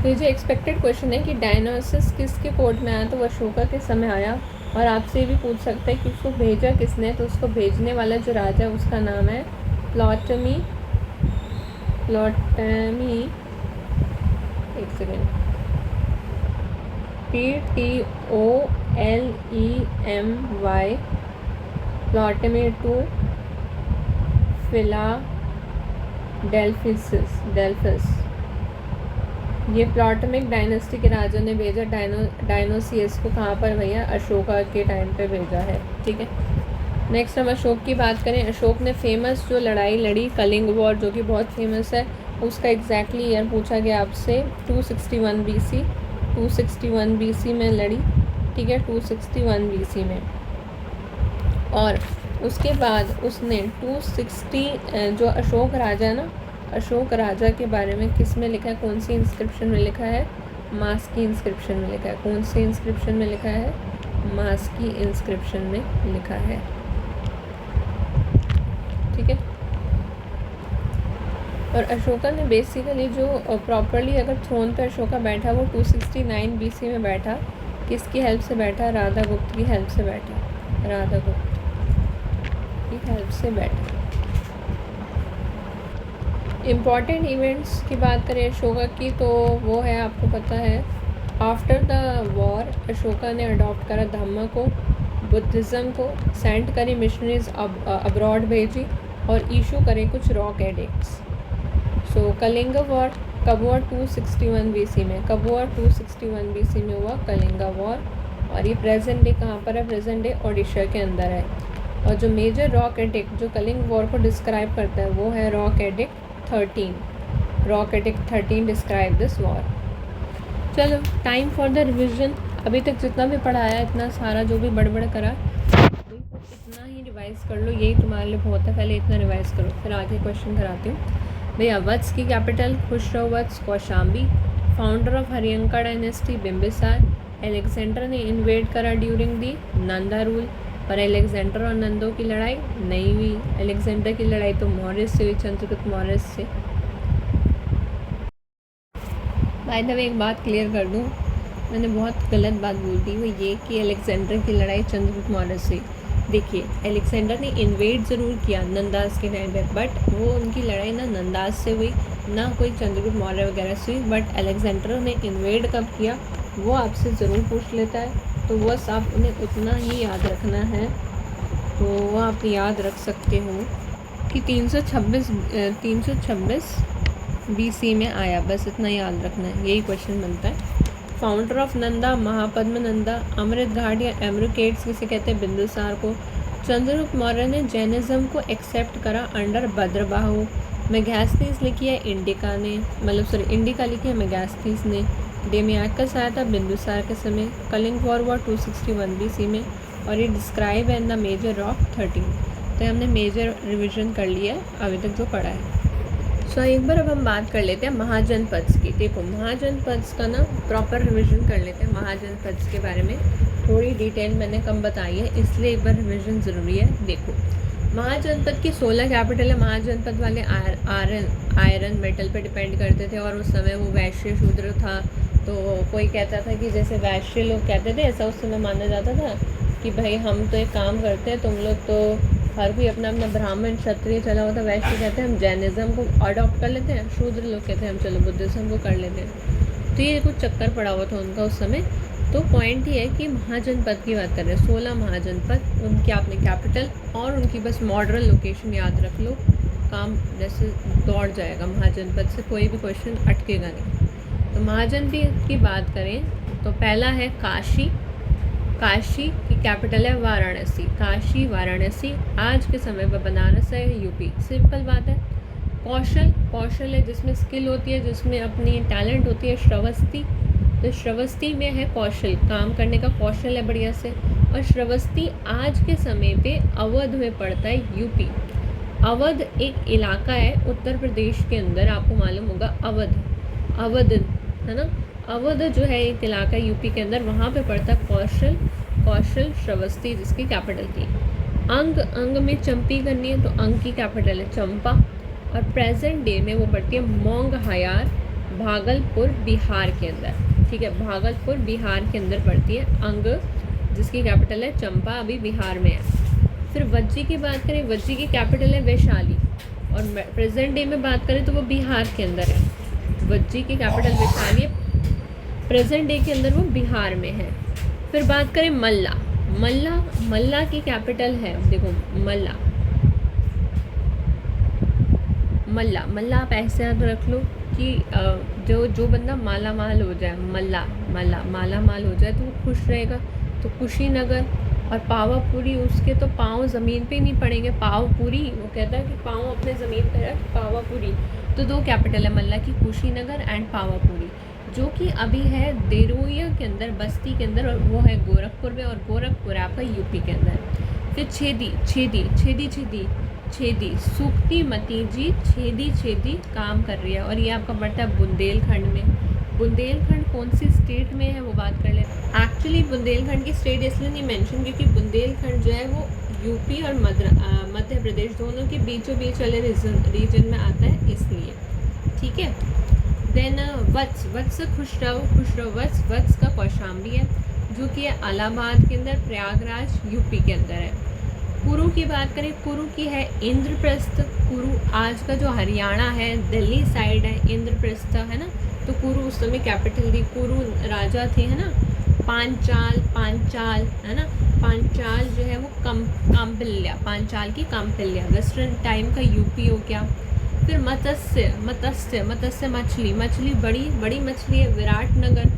तो ये जो एक्सपेक्टेड क्वेश्चन है कि डायनोसियस किसके कोर्ट में आया, तो वो अशोका के समय आया। और आपसे भी पूछ सकता है कि उसको भेजा किसने, तो उसको भेजने वाला जो राजा है उसका नाम है प्टोलेमी। एक सेकेंड, PTOLEMY, प्टोलेमी टू फिलाडेल्फिस। ये प्टोलेमिक डायनेस्टी के राजा ने भेजा डायनोसियस को। कहाँ पर भैया? अशोका के टाइम पे भेजा है। ठीक है, नेक्स्ट हम अशोक की बात करें। अशोक ने फेमस जो लड़ाई लड़ी कलिंग वॉर, जो कि बहुत फेमस है, उसका एग्जैक्टली ईयर पूछा गया आपसे। 261 BC, 261 BC में लड़ी। ठीक है, 261 BC में। और उसके बाद उसने 260 जो अशोक राजा ना, अशोक राजा के बारे में किस में लिखा है, कौन सी इंस्क्रिप्शन में लिखा है? मास की इंस्क्रिप्शन में लिखा है। कौन सी इंस्क्रिप्शन में लिखा है? मास की इंस्क्रिप्शन में लिखा है। ठीक है, और अशोका ने बेसिकली जो प्रॉपरली अगर थ्रोन पे अशोका बैठा वो 269 BC में बैठा। किसकी हेल्प से बैठा? राधा गुप्त की हेल्प से बैठा। राधा गुप्त की हेल्प से बैठा। इम्पॉर्टेंट इवेंट्स की बात करें अशोका की, तो वो है, आपको पता है, आफ्टर द वॉर अशोका ने अडॉप्ट करा धम्म को, बुद्धिज़्म को, सेंड करी मिशनरीज अब्रॉड भेजी और इशू करे कुछ रॉक एडिक्ट्स। सो कलिंगा वॉर कब हुआ? 261 BC में। कब हुआ? 261 BC में हुआ कलिंगा वॉर। और ये प्रेजेंट डे कहाँ पर है? प्रेजेंट डे ओडिशा के अंदर है। और जो मेजर रॉक एडिक्ट जो कलिंग वॉर को डिस्क्राइब करता है वो है rock edict 13। Rock edict 13 describe this war. चलो, टाइम फॉर द रिविजन। अभी तक जितना भी पढ़ाया, इतना सारा जो भी बड़बड़ करा, इतना ही रिवाइज कर लो। यही तुम्हारे लिए बहुत है, पहले इतना रिवाइज करो, फिर आगे क्वेश्चन कराती हूँ। भैया, वत्स की कैपिटल खुसरो Vatsa Kaushambi. Founder of Haryanka dynasty Bimbisara. Alexander ने इन्वेड करा ड्यूरिंग दी नंदा रूल। पर एलेक्जेंडर और नंदों की लड़ाई नहीं हुई। एलेक्जेंडर की लड़ाई तो मौर्य से हुई, चंद्रगुप्त मौर्य से। बाय द वे एक बात क्लियर कर दूँ, मैंने बहुत गलत बात बोल दी, वो ये कि एलेक्जेंडर की लड़ाई चंद्रगुप्त मौर्य से। देखिए, एलेक्जेंडर ने इन्वेड ज़रूर किया नंदास के टाइम पे, बट वो उनकी लड़ाई ना नंदास से हुई, ना कोई चंद्रगुप्त मौर्य वगैरह से हुई। बट एलेक्जेंडर ने इन्वेड कब किया वो आपसे ज़रूर पूछ लेता है, तो बस आप उन्हें उतना ही याद रखना है। तो वो आप याद रख सकते हो कि 326 BC में आया, बस इतना याद रखना है। यही क्वेश्चन बनता है। Founder of Nanda Mahapadma Nanda. Amitraghata या एमरुकेट्स किसे कहते हैं? बिंदुसार को। चंद्रगुप्त मौर्य ने जैनिज़्म को एक्सेप्ट करा अंडर भद्रबाहु। मेगास्थनीज लिखी है इंडिका ने, इंडिका लिखी है मेगास्थनीज ने। डेमियाकस आया था बिंदुसार के समय। कलिंग वॉर हुआ 261 BC में और ये डिस्क्राइब है इन द मेजर रॉक 13। तो हमने मेजर रिवीजन कर लिया है अभी तक जो पढ़ा है। सो एक बार अब हम बात कर लेते हैं महाजनपद की। देखो महाजनपद का ना प्रॉपर रिवीजन कर लेते हैं। महाजनपद के बारे में थोड़ी डिटेल मैंने कम बताई है, इसलिए एक बार रिवीजन ज़रूरी है। देखो महाजनपद की 16 कैपिटल है। महाजनपद वाले आयरन मेटल पे डिपेंड करते थे, और उस समय वो वैश्य शूद्र था। तो कोई कहता था कि जैसे वैश्य लोग कहते थे, ऐसा उस समय माना जाता था कि भाई हम तो एक काम करते हैं, तुम लोग तो हर कोई अपना अपना ब्राह्मण क्षत्रिय चला होता। वैश्य कहते हैं हम जैनिज़्म को अडॉप्ट कर लेते हैं, शूद्र लोग कहते हैं हम चलो बुद्धिज़्म को कर लेते हैं। तो ये कुछ चक्कर पड़ा हुआ था उनका उस समय। तो पॉइंट ये है कि महाजनपद की बात कर रहे हैं, 16 महाजनपद, उनके आपने कैपिटल और उनकी बस मॉडर्न लोकेशन याद रख लो, काम जैसे दौड़ जाएगा। महाजनपद से कोई भी क्वेश्चन अटकेगा नहीं। तो महाजनपद की बात करें तो पहला है काशी। काशी की कैपिटल है वाराणसी। काशी वाराणसी, आज के समय पर बनारस है, यूपी। सिंपल बात है। कौशल, कौशल है जिसमें स्किल होती है, जिसमें अपनी टैलेंट होती है। श्रावस्ती, तो श्रावस्ती में है कौशल, काम करने का कौशल है बढ़िया से। और श्रावस्ती आज के समय पे अवध में पड़ता है, यूपी। अवध एक इलाका है उत्तर प्रदेश के अंदर, आपको मालूम होगा अवध, अवध है ना। अवध जो है एक इलाका यूपी के अंदर, वहाँ पे पड़ता है कौशल। कौशल श्रावस्ती जिसकी कैपिटल थी। अंग, अंग में चंपी करनी है तो अंग की कैपिटल है चंपा। और प्रेजेंट डे में वो पड़ती है मोंगहायार, भागलपुर बिहार के अंदर। ठीक है, भागलपुर बिहार के अंदर पड़ती है अंग, जिसकी कैपिटल है चंपा, अभी बिहार में है। फिर वज्जी की बात करें, वज्जी की कैपिटल है वैशाली, और प्रेजेंट डे में बात करें तो वो बिहार के अंदर है। वज्जी की कैपिटल वैशाली है, प्रेजेंट डे के अंदर वो बिहार में है। फिर बात करें मल्ला। मल्ला, मल्ला की कैपिटल है, देखो मल्ला, मल्ला, मल्ला आप ऐसे याद रख लो कि जो बंदा माला माल हो जाए, मल्ला, मल्ला माला माल हो जाए तो वो खुश रहेगा। तो कुशीनगर और पावापुरी, उसके तो पाँव ज़मीन पे नहीं पड़ेंगे। पावपुरी, वो कहता है कि पाँव अपने ज़मीन पर रख, पावापुरी। तो दो कैपिटल है मल्ला की, कुशीनगर एंड पावापुरी, जो कि अभी है देरोया के अंदर, बस्ती के अंदर, और वो है गोरखपुर में, और गोरखपुर है आपका यूपी के अंदर। फिर छेदी, छेदी, छेदी, छेदी, छेदी, सूक्ति मती जी छेदी छेदी काम कर रही है, और ये आपका पड़ता है बुंदेलखंड में। बुंदेलखंड कौन सी स्टेट में है वो बात कर लेते हैं। एक्चुअली बुंदेलखंड की स्टेट इसलिए नहीं मेंशन क्योंकि बुंदेलखंड जो है वो यूपी और मध्य प्रदेश दोनों के बीचों बीच वाले रीजन में आता है, इसलिए। ठीक है। देन वत्स, वत्स खुश रहो, खुश रहो, वत्स, वत्स का कौशाम्बी है, जो कि है इलाहाबाद के अंदर, प्रयागराज यूपी के अंदर है। कुरु की बात करें, कुरु की है इंद्रप्रस्थ। कुरु आज का जो हरियाणा है, दिल्ली साइड है, इंद्रप्रस्थ है ना। तो कुरु उस समय कैपिटल थी। कुरु राजा थे, है ना। पांचाल, पांचाल है ना, पांचाल जो है वो काम्पिल्या, पांचाल की काम्पिल्या, वेस्टर्न टाइम का यूपी हो गया। फिर मत्स्य, मत्स्य, मत्स्य मछली, मछली बड़ी बड़ी मछली है। विराटनगर,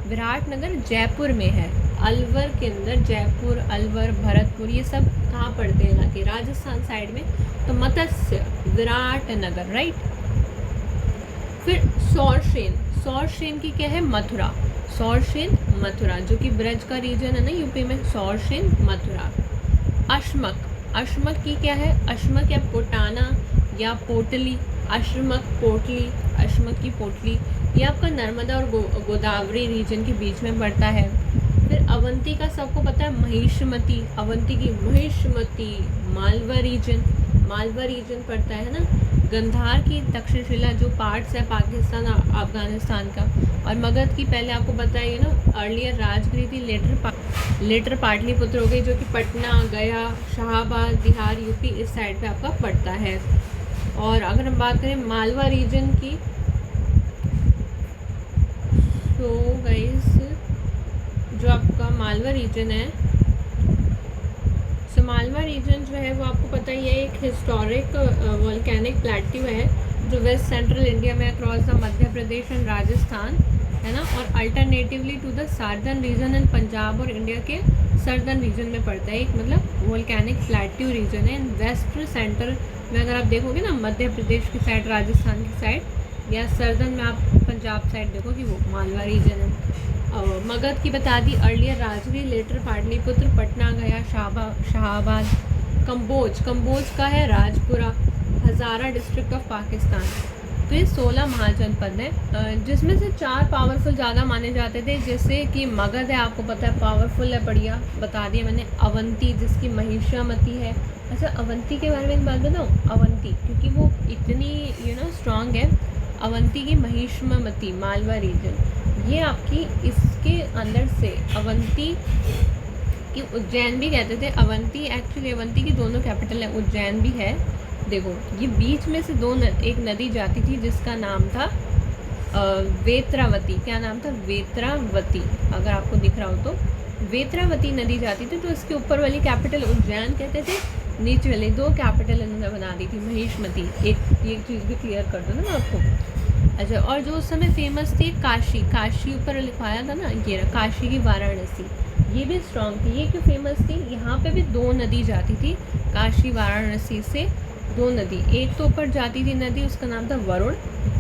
विराटनगर जयपुर में है, अलवर के अंदर, जयपुर, अलवर, भरतपुर, ये सब कहाँ पड़ते हैं इलाके, राजस्थान साइड में। तो मत्स्य, विराटनगर, राइट। फिर सौरसेन, सौरसेन की क्या है, मथुरा, सौरसेन मथुरा, जो कि ब्रज का रीजन है ना यूपी में, सौरसेन मथुरा। अश्मक, अश्मक की क्या है, अश्मक या पोटाना या पोटली, अश्मक पोटली, अश्मक की पोटली, ये आपका नर्मदा और गोदावरी रीजन के बीच में पड़ता है। फिर अवंती का सबको पता है, महिष्मती, अवंती की महिष्मती, मालवा रीजन, मालवा रीजन पड़ता है ना। गंधार की तक्षशिला, जो पार्ट्स है पाकिस्तान अफगानिस्तान का। और मगध की पहले आपको पता है ना, अर्लियर राजगीर थी, लेटर पाटलिपुत्र हो गई, जो कि पटना, गया, शाहाबाद, बिहार, यूपी इस साइड पे आपका पड़ता है। और अगर हम बात करें मालवा रीजन की, तो गाइस जो आपका मालवा रीजन है, सो मालवा रीजन जो है वो आपको पता ही है, एक हिस्टोरिक वोल्केनिक प्लेट्यू है जो वेस्ट सेंट्रल इंडिया में across the Madhya Pradesh and Rajasthan, है ना। और alternatively to the southern region and Punjab और इंडिया के सर्दर्न रीजन में पड़ता है। एक मतलब वोल्केनिक प्लेट्यू रीजन है। वेस्ट सेंटर में अगर आप देखोगे ना, मध्य प्रदेश की साइड, राजस्थान की साइड, या सर्दर्न में आप पंजाब साइड देखोगे, वो मालवा रीजन है। मगध की बता दी, अर्लियर राजगीर, लेटर पाटलिपुत्र, पटना, गया, शाहाबाद, कंबोज का है राजपुरा, हज़ारा डिस्ट्रिक्ट ऑफ पाकिस्तान। तो ये 16 महाजनपद हैं, जिसमें से 4 पावरफुल ज़्यादा माने जाते थे, जैसे कि मगध है, आपको पता है पावरफुल है, बढ़िया बता दिया मैंने। अवंती जिसकी महिषामती है। अच्छा, अवंती के बारे में एक बात बताऊँ, अवंती क्योंकि वो इतनी स्ट्रांग है। अवंती की महिषामती मालवा रीजन, ये आपकी इसके अंदर से अवंती कि उज्जैन भी कहते थे। अवंती एक्चुअली अवंती की दोनों कैपिटल है, उज्जैन भी है। देखो ये बीच में से एक नदी जाती थी जिसका नाम था वेत्रावती। क्या नाम था? वेत्रावती। अगर आपको दिख रहा हो तो वेत्रावती नदी जाती थी, तो इसके ऊपर वाली कैपिटल उज्जैन कहते थे, नीचे वाली 2 कैपिटल इन्होंने बना दी थी, महिषमती। एक चीज़ भी क्लियर कर दो ना आपको। अच्छा, और जो उस समय फेमस थी काशी ऊपर लिखवाया था ना, ये काशी की वाराणसी, ये भी स्ट्रॉन्ग थी। ये क्यों फेमस थी? यहाँ पे भी 2 नदी जाती थी काशी वाराणसी से, 2 नदी। एक तो ऊपर जाती थी नदी, उसका नाम था वरुण,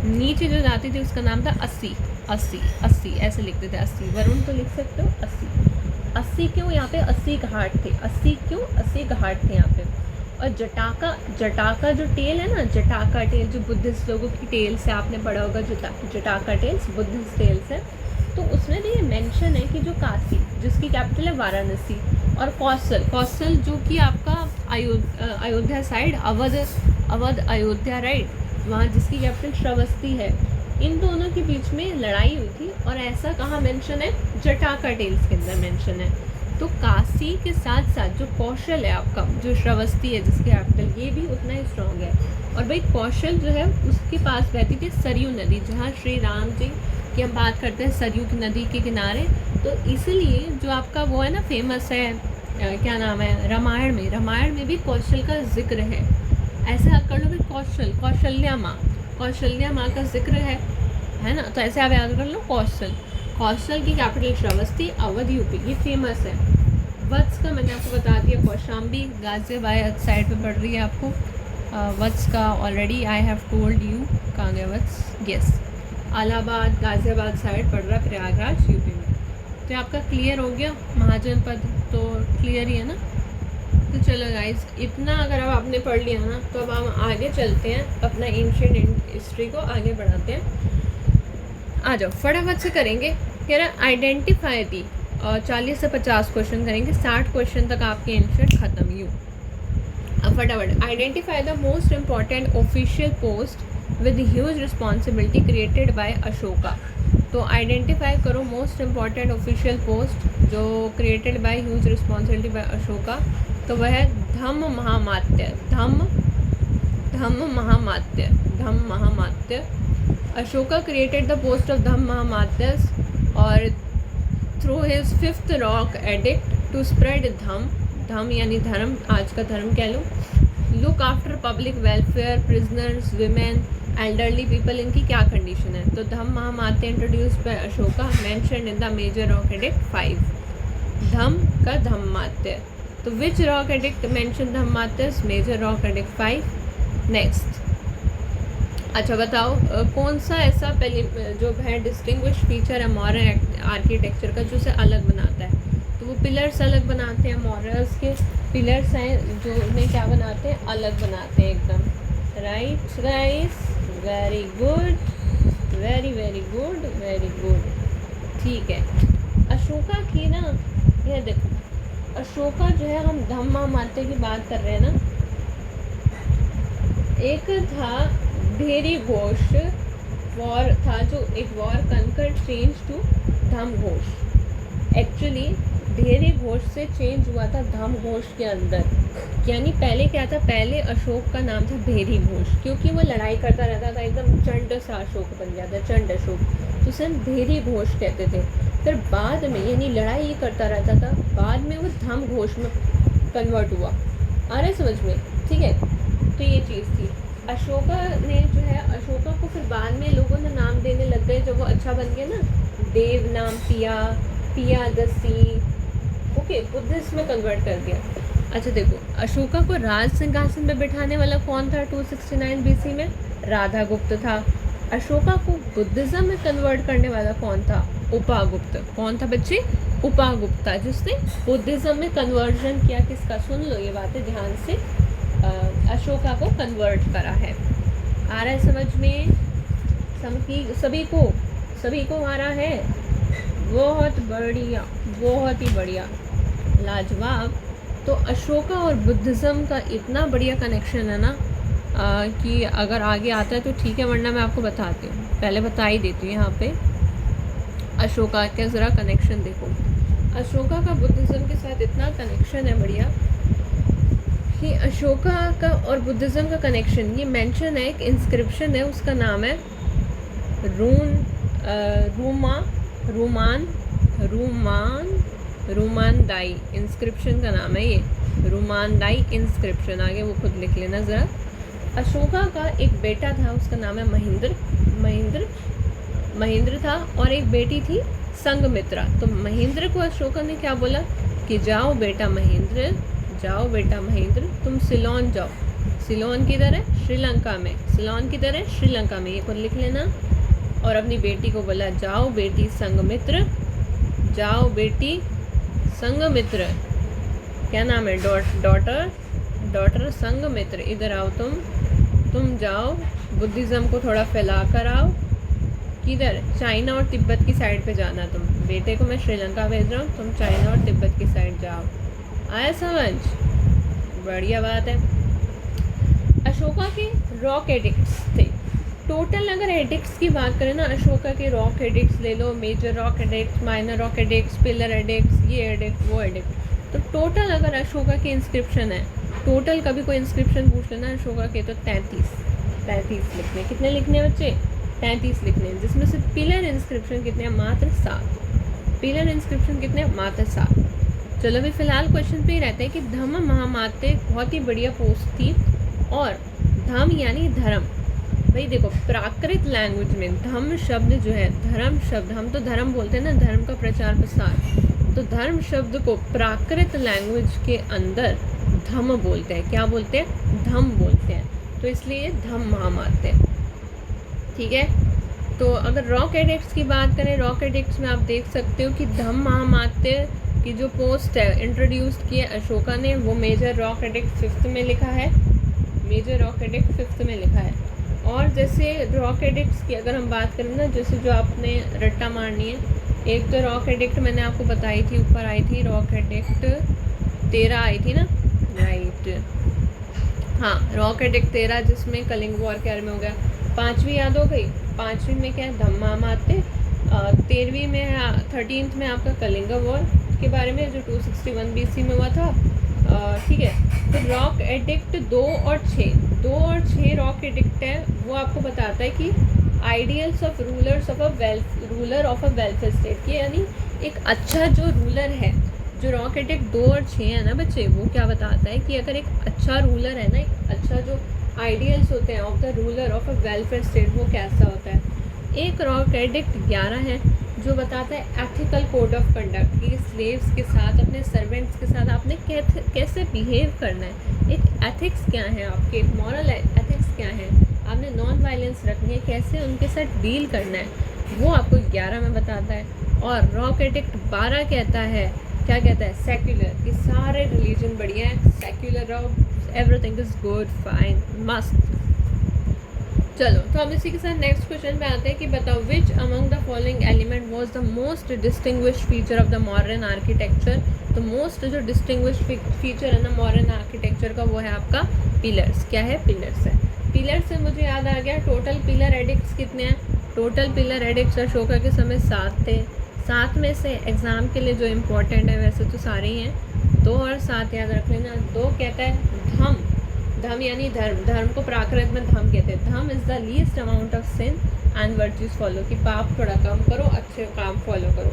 नीचे जो जाती थी उसका नाम था अस्सी। ऐसे लिखते थे, 80। वरुण तो लिख सकते हो, 80 क्यों? यहाँ पे 80 घाट थे। 80 क्यों? 80 घाट थे यहाँ पे। और जटाका जो टेल है ना, जटाका टेल जो बुद्धिस्ट लोगों की टेल्स है, आपने पढ़ा होगा जटाका टेल्स बुद्धिस्ट टेल्स है। तो उसमें भी ये मेंशन है कि जो काशी जिसकी कैपिटल है वाराणसी, और कौशल जो कि आपका अयोध्या साइड, अवध अयोध्या राइट, वहाँ जिसकी कैपिटल श्रावस्ती है। इन दोनों के बीच में लड़ाई हुई थी, और ऐसा कहाँ मेंशन है? जटाका टेल्स के अंदर मेंशन है। तो काशी के साथ साथ जो कौशल है आपका, जो श्रावस्ती है जिसकी कैपिटल, ये भी उतना ही स्ट्रॉन्ग है। और भाई कौशल जो है उसके पास बहती थी सरयू नदी, जहाँ श्री राम जी की हम बात करते हैं, सरयू की नदी के किनारे। तो इसलिए जो आपका वो है ना फेमस है, क्या नाम है, रामायण में भी कौशल का जिक्र है। ऐसे आप कर लो भाई, कौशल्या माँ का जिक्र है ना, तो ऐसे आप याद कर लो। कौशल की कैपिटल श्रावस्ती, अवध यूपी, ये फेमस है। वत्स का मैंने आपको बता दिया, कौशाम्बी गाजियाबाद साइड पे पड़ रही है आपको। वत्स का already I have told you, कहाँ गया वत्स, यस, इलाहाबाद गाजियाबाद साइड पड़ रहा है, प्रयागराज यूपी में। तो आपका क्लियर हो गया महाजनपद, तो क्लियर ही है ना। तो चलो गाइस, इतना अगर अब आपने पढ़ लिया ना, तो अब हम आगे चलते हैं, अपना एंशिएंट हिस्ट्री को आगे बढ़ाते हैं। आ जाओ फटाफट से करेंगे। कह रहा आइडेंटिफाई दी, 40 से 50 क्वेश्चन करेंगे, 60 क्वेश्चन तक आपके एंशिएंट खत्म। यू अब फटाफट, identify the most important official post with huge responsibility created by Ashoka. तो आइडेंटिफाई करो मोस्ट इम्पॉर्टेंट ऑफिशियल पोस्ट जो created by huge responsibility by Ashoka. तो वह है Dhamma Mahamatya. Ashoka created the post of Dhamma Mahamatya और through his 5th rock edict to spread Dhamma यानी धर्म, आज का धर्म कह लो, look after public welfare, prisoners, women, elderly people, इनकी क्या कंडीशन है। तो Dhamma Mahamatya introduced by Ashoka, mentioned in the major rock edict 5। Dhamma का धम्मात्य, तो विच रॉक एडिक्ट मेंशन धम्मात्य? Major rock edict 5। नेक्स्ट, अच्छा बताओ कौन सा ऐसा पहले जो है डिस्टिंग्विश फीचर है मॉडर्न आर्किटेक्चर का जो उसे अलग बनाता है? तो वो पिलर्स अलग बनाते हैं, मॉडर्न्स के पिलर्स हैं जो उन्हें क्या बनाते हैं? अलग बनाते हैं एकदम। Right guys, very good, very good. ठीक है, अशोका की ना, ये देखो अशोका जो है, हम धम्म महामात्य की बात कर रहे हैं ना। एक था भेरी घोष वॉर था, जो एक war conquer change to Dhamma Ghosh. Actually Bheri Ghosh से चेंज हुआ था धम्म घोष के अंदर। यानी पहले क्या था? पहले अशोक का नाम था भेरी घोष, क्योंकि वो लड़ाई करता रहता था, एकदम चंड सा अशोक बन गया था, चंड अशोक, तो उसे भेरी घोष कहते थे। फिर बाद में, यानी लड़ाई ये करता रहता था, बाद में वो धम्म घोष में कन्वर्ट हुआ। आ रहा है समझ में? ठीक है, तो ये चीज़ थी। अशोका ने जो है, अशोका को फिर बाद में लोगों ने नाम देने लग गए, जब वो अच्छा बन गया ना, देव नाम, पिया दसी, ओके, बुद्धिस्ट में कन्वर्ट कर दिया। अच्छा देखो, अशोका को राज सिंहासन पे बिठाने वाला कौन था 269 BC में? राधागुप्त था। अशोका को बुद्धिज्म में कन्वर्ट करने वाला कौन था? उपागुप्त। कौन था बच्चे? उपागुप्ता, जिसने बुद्धिज्म में कन्वर्जन किया। किसका? सुन लो ये बातें ध्यान से, अशोका को कन्वर्ट करा है। आ रहा है समझ में? सभी को आ रहा है? बहुत बढ़िया, बहुत ही बढ़िया, लाजवाब। तो अशोका और बुद्धिज़्म का इतना बढ़िया कनेक्शन है ना कि अगर आगे आता है तो ठीक है, वरना मैं आपको बताती हूँ, पहले बता ही देती हूँ। यहाँ पे अशोका का ज़रा कनेक्शन देखो। अशोका का बुद्धिज़्म के साथ इतना कनेक्शन है बढ़िया कि अशोका का और बुद्धिज़्म का कनेक्शन ये मेंशन है, एक इंस्क्रिप्शन है, उसका नाम है रूमानदाई इंस्क्रिप्शन का नाम है ये, रूमानदाई इंस्क्रिप्शन। आगे वो खुद लिख लेना ज़रा। अशोका का एक बेटा था, उसका नाम है महेंद्र था, और एक बेटी थी संघमित्रा। तो महेंद्र को अशोका ने क्या बोला कि जाओ बेटा महेंद्र, तुम सिलोन जाओ। सिलोन किधर है? श्रीलंका में। सिलोन किधर है? श्रीलंका में, ये खुद लिख लेना। और अपनी बेटी को बोला जाओ बेटी संघमित्र, क्या नाम है? डॉटर संघमित्र, इधर आओ तुम जाओ, बुद्धिज़्म को थोड़ा फैला कर आओ। किधर? चाइना और तिब्बत की साइड पे जाना तुम। बेटे को मैं श्रीलंका भेज रहा हूँ, तुम चाइना और तिब्बत की साइड जाओ। आया समझ? बढ़िया बात है। अशोका के रॉक एडिक्ट्स थे टोटल। अगर एडिक्ट्स की बात करें ना, अशोका के रॉक एडिक्ट्स ले लो, major rock edicts, minor rock edicts, pillar edicts, ये एडिक्ट वो एडिक्ट, तो टोटल अगर अशोका के इंस्क्रिप्शन है, टोटल कभी कोई इंस्क्रिप्शन पूछ लेना अशोका के, तो 33 लिखने। कितने लिखने हैं बच्चे? 33 लिखने हैं, जिसमें से पिलर इंस्क्रिप्शन कितने हैं? मात्र 7। पिलर इंस्क्रिप्शन कितने हैं? मात्र 7। चलो अभी फिलहाल क्वेश्चन पे ही रहते हैं कि धम्म महामाते बहुत ही बढ़िया पोस्ट थी। और धम्म यानी धर्म। भाई देखो, प्राकृत लैंग्वेज में धम्म शब्द जो है, धर्म शब्द, हम तो धर्म बोलते हैं ना, धर्म का प्रचार प्रसार, तो धर्म शब्द को प्राकृत लैंग्वेज के अंदर धम्म बोलते हैं। क्या बोलते हैं? धम्म बोलते हैं। तो इसलिए धम्म महामाते, ठीक है। तो अगर रॉक एडिक्ट्स की बात करें, रॉक एडिक्ट्स में आप देख सकते हो कि धम्म महामाते की जो पोस्ट है इंट्रोड्यूस की है अशोका ने, वो मेजर रॉक एडिक्ट 5th में लिखा है। मेजर रॉक एडिक्ट 5th में लिखा है। और जैसे रॉक एडिक्ट्स की अगर हम बात करें ना, जैसे जो आपने रट्टा मारनी है, एक तो रॉक एडिक्ट मैंने आपको बताई थी, ऊपर आई थी रॉक एडिक्ट 13 आई थी ना, राइट, हाँ, रॉक एडिक्ट 13, जिसमें कलिंग वॉर के बारे में हो गया। 5वीं याद हो गई? 5वीं में क्या है? धम्म महामाते। 13वीं में 13th में आपका कलिंगा वॉर के बारे में, जो 261 BC में हुआ था, ठीक है। तो रॉक एडिक्ट 2 और 6 रॉक एडिक्ट है। वो आपको बताता है कि ideals of ruler of a welfare state, की यानी एक अच्छा जो रूलर है, जो रॉक एडिक्ट 2 और 6 है ना बच्चे, वो क्या बताता है कि अगर एक अच्छा रूलर है ना, एक अच्छा जो आइडियल्स होते हैं of the ruler of a welfare state, वो कैसा होता है। एक रॉक एडिक्ट 11 है, जो बताता है एथिकल कोड ऑफ कंडक्ट, कि स्लेव्स के साथ, अपने सर्वेंट्स के साथ आपने कैसे बिहेव करना है, एक एथिक्स क्या है आपके, एक मॉरल एथिक्स क्या है, आपने नॉन वायलेंस रखनी है, कैसे उनके साथ डील करना है, वो आपको 11 में बताता है। और रॉक एडिक्ट 12 कहता है, क्या कहता है? सेक्युलर, कि सारे रिलीजन बढ़िया है, सेक्युलर रहो, एवरीथिंग इज गुड, फाइन, मस्त। चलो, तो हम इसी के साथ नेक्स्ट क्वेश्चन पे आते हैं कि बताओ, which among the following element was the most distinguished feature of the modern architecture. तो मोस्ट जो डिस्टिंग्विश्ड फीचर है ना मॉडर्न आर्किटेक्चर का, वो है आपका पिलर्स। क्या है? पिलर्स है। पिलर्स से मुझे याद आ गया, टोटल पिलर एडिक्ट्स कितने हैं? टोटल पिलर एडिक्ट्स अशोका के समय 7 थे। 7 में से एग्ज़ाम के लिए जो इम्पोर्टेंट है, वैसे तो सारे ही हैं, 2 और 7 याद रख लेना। 2 कहता है धम्म, धम्म यानी धर्म, धर्म को प्राकृत में धम्म कहते हैं। Dhamma is the least amount of sin and virtues follow, कि पाप थोड़ा कम करो, अच्छे काम फॉलो करो।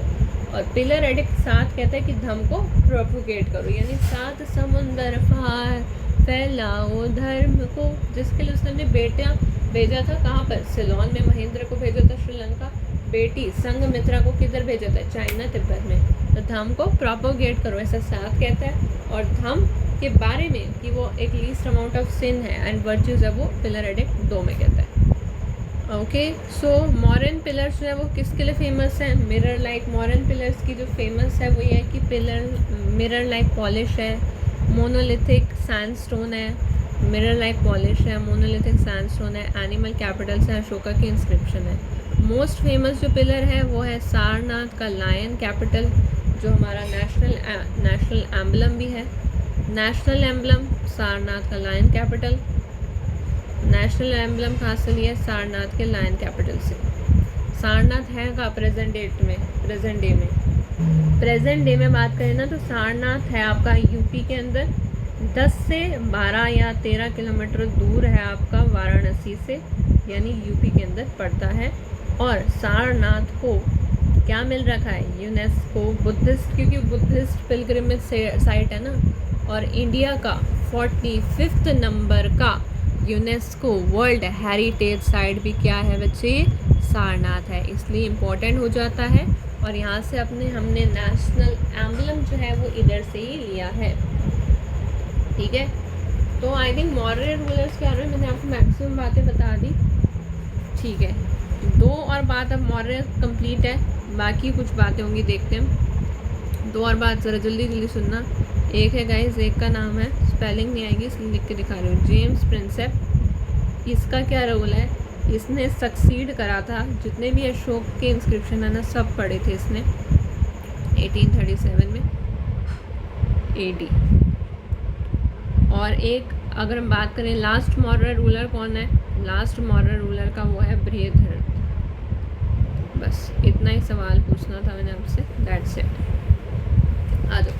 और पिलर एडिक्ट 7 कहता है कि धम्म को प्रोपोगेट करो, यानी 7 समुंदर पार फैलाओ धर्म को, जिसके लिए उसने अपने बेटा भेजा था। कहाँ पर? सिलोन में। महेंद्र को भेजा था श्रीलंका। बेटी संघमित्रा को किधर भेजा था? चाइना, तिब्बत में। तो धम्म को प्रोपोगेट करो, ऐसा 7 कहता है। और धम्म के बारे में कि वो एक लीस्ट अमाउंट ऑफ सिन है एंड वर्च्यूज है, वो पिलर एडिक्ट 2 में कहता है। ओके, सो मॉरन पिलर्स जो है वो किसके लिए फेमस है? Mirror like. मॉरन पिलर्स की जो फेमस है वो ये है कि पिलर मिरर लाइक पॉलिश है, मोनोलिथिक सैंडस्टोन है, मिरर लाइक पॉलिश है, मोनोलिथिक सैंडस्टोन है, एनिमल कैपिटल से अशोका की इंस्क्रिप्शन है। मोस्ट फेमस जो पिलर है वो है सारनाथ का लायन कैपिटल, जो हमारा नेशनल एम्बलम भी है। नेशनल एम्बलम सारनाथ का लायन कैपिटल। नेशनल एम्बलम कहाँ से लिया? सारनाथ के लायन कैपिटल से। सारनाथ है का प्रेजेंट डे में बात करें ना, तो सारनाथ है आपका यूपी के अंदर 10 से 12 या 13 किलोमीटर दूर है आपका वाराणसी से, यानी यूपी के अंदर पड़ता है। और सारनाथ को क्या मिल रखा है? यूनेस्को बुद्धिस्ट, क्योंकि बुद्धिस्ट पिलग्रिमेज साइट है ना, और इंडिया का 45 नंबर का यूनेस्को वर्ल्ड हेरिटेज साइट भी क्या है बच्चे? सारनाथ है, इसलिए इम्पोर्टेंट हो जाता है। और यहाँ से हमने नेशनल एम्बलम जो है वो इधर से ही लिया है, ठीक है। तो आई थिंक मॉडर्न रूलर्स के बारे में मैंने आपको मैक्सिमम बातें बता दी, ठीक है। 2 और बात अब मॉडर्न कंप्लीट है, बाकी कुछ बातें होंगी, देखते हैं। 2 और बात ज़रा जल्दी सुनना। एक है गाइस, एक का नाम है, स्पेलिंग नहीं आएगी इसलिए लिख के दिखा रही हूँ, जेम्स प्रिंसेप। इसका क्या रोल है? इसने सक्सीड करा था, जितने भी अशोक के इंस्क्रिप्शन है ना सब पढ़े थे इसने 1837 में AD। और एक अगर हम बात करें लास्ट मॉडर्न रूलर कौन है? लास्ट मॉडर्न रूलर का वो है बृहद्रथ। बस इतना ही सवाल पूछना था मैंने आपसे, दैट्स इट। आ जाओ।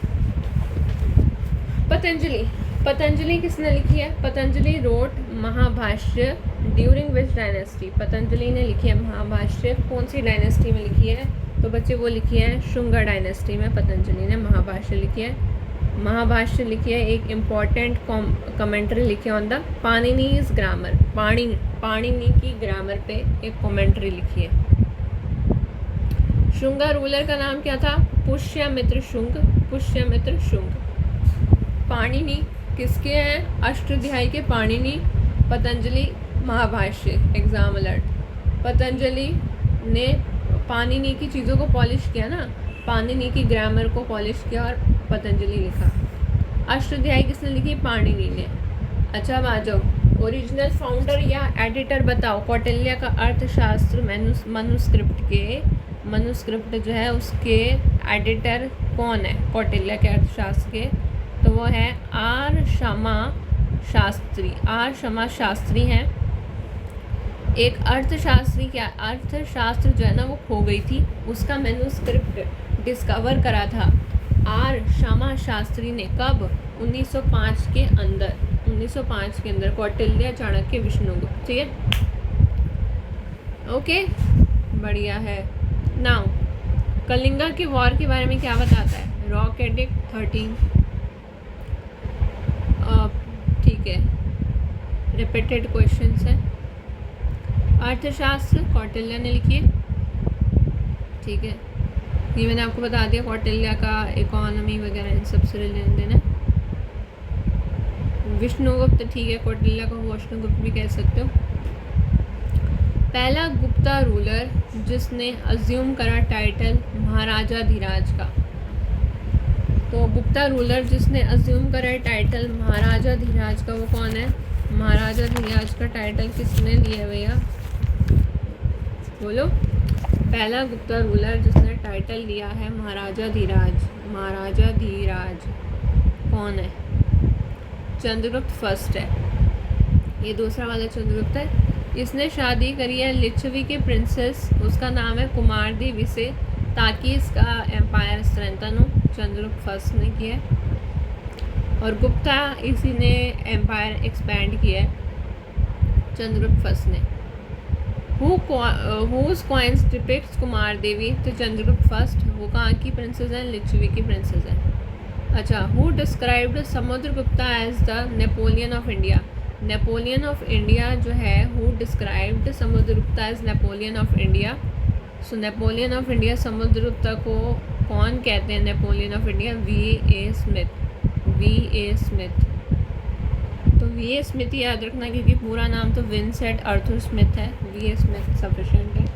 पतंजलि किसने लिखी है? Patanjali wrote Mahabhashya during which dynasty? Patanjali ने लिखी है महाभाष्य कौन सी डायनेस्टी में लिखी है? तो बच्चे वो लिखी है शुंगा डायनेस्टी में पतंजलि ने महाभाष्य लिखी है। महाभाष्य लिखी है, एक इम्पॉर्टेंट कमेंट्री लिखी है ऑन द पाणिनीज ग्रामर, पाणिनी की ग्रामर पे एक कमेंट्री लिखी है। शुंगा रूलर का नाम क्या था? पुष्यमित्र शुंग। पाणिनि किसके हैं? अष्टाध्यायी के पाणिनि। Patanjali Mahabhashya, exam alert. पतंजलि ने पाणिनि की चीज़ों को पॉलिश किया ना, पाणिनि की ग्रामर को पॉलिश किया और पतंजलि लिखा। अष्टाध्यायी किसने लिखी? पाणिनि ने। अच्छा अब आ जाओ, ओरिजिनल फाउंडर या एडिटर बताओ। कौटिल्य का अर्थशास्त्र मनुस्क्रिप्ट जो है उसके एडिटर कौन है? कौटिल्य के अर्थशास्त्र के, तो वो है आर शमा शास्त्री हैं। एक अर्थशास्त्र जो है ना वो खो गई थी, उसका मैन्युस्क्रिप्ट डिस्कवर करा था आर शमा शास्त्री ने। कब? 1905 के अंदर कौटिल्य, चाणक्य, विष्णुगुप्त, ठीक है। ओके, बढ़िया है। नाउ कलिंगा के वॉर के बारे में क्या बताता है? रॉक एडिक्ट 13, ठीक है, रिपीटेड क्वेश्चंस हैं। अर्थशास्त्र कौटिल्य ने लिखी है, ठीक है, ये मैंने आपको बता दिया। कौटिल्य का इकोनॉमी वगैरह इन सब से लेन देन है। विष्णुगुप्त, ठीक है, कौटिल्य को विष्णुगुप्त भी कह सकते हो। पहला गुप्ता रूलर जिसने अज्यूम करा टाइटल महाराजा धीराज का, तो गुप्ता रूलर जिसने अज्यूम करा टाइटल महाराजा धीराज का वो कौन है? महाराजा धीराज का टाइटल किसने लिया भैया? बोलो। पहला गुप्ता रूलर जिसने टाइटल लिया है महाराजा धीराज कौन है? चंद्रगुप्त फर्स्ट है, ये दूसरा वाला चंद्रगुप्त है। इसने शादी करी है लिच्छवी के प्रिंसेस, उसका नाम है कुमार देवी से, ताकि इसका एम्पायर स्ट्रेंथन हो। चंद्रगुप्त फर्स्ट ने किया है, और गुप्ता इसी ने एम्पायर एक्सपैंड किया है, चंद्रगुप्त फर्स्ट ने। हुज कॉइन्स डिपिक्ट्स कुमार देवी? तो चंद्रगुप्त फर्स्ट, वो कहाँ की प्रिंसेस हैं? लिच्छवी की प्रिंसेस हैं। अच्छा, who described Samudragupta as the Napoleon of India? Napoleon of India जो है, who described Samudragupta as Napoleon of India? So Napoleon of India Samudragupta को कौन कहते हैं? Napoleon of India V.A. Smith. तो वी स्मिथ याद रखना, क्योंकि पूरा नाम तो विंसेंट आर्थर स्मिथ है, वी स्मिथ सफिशिएंट है।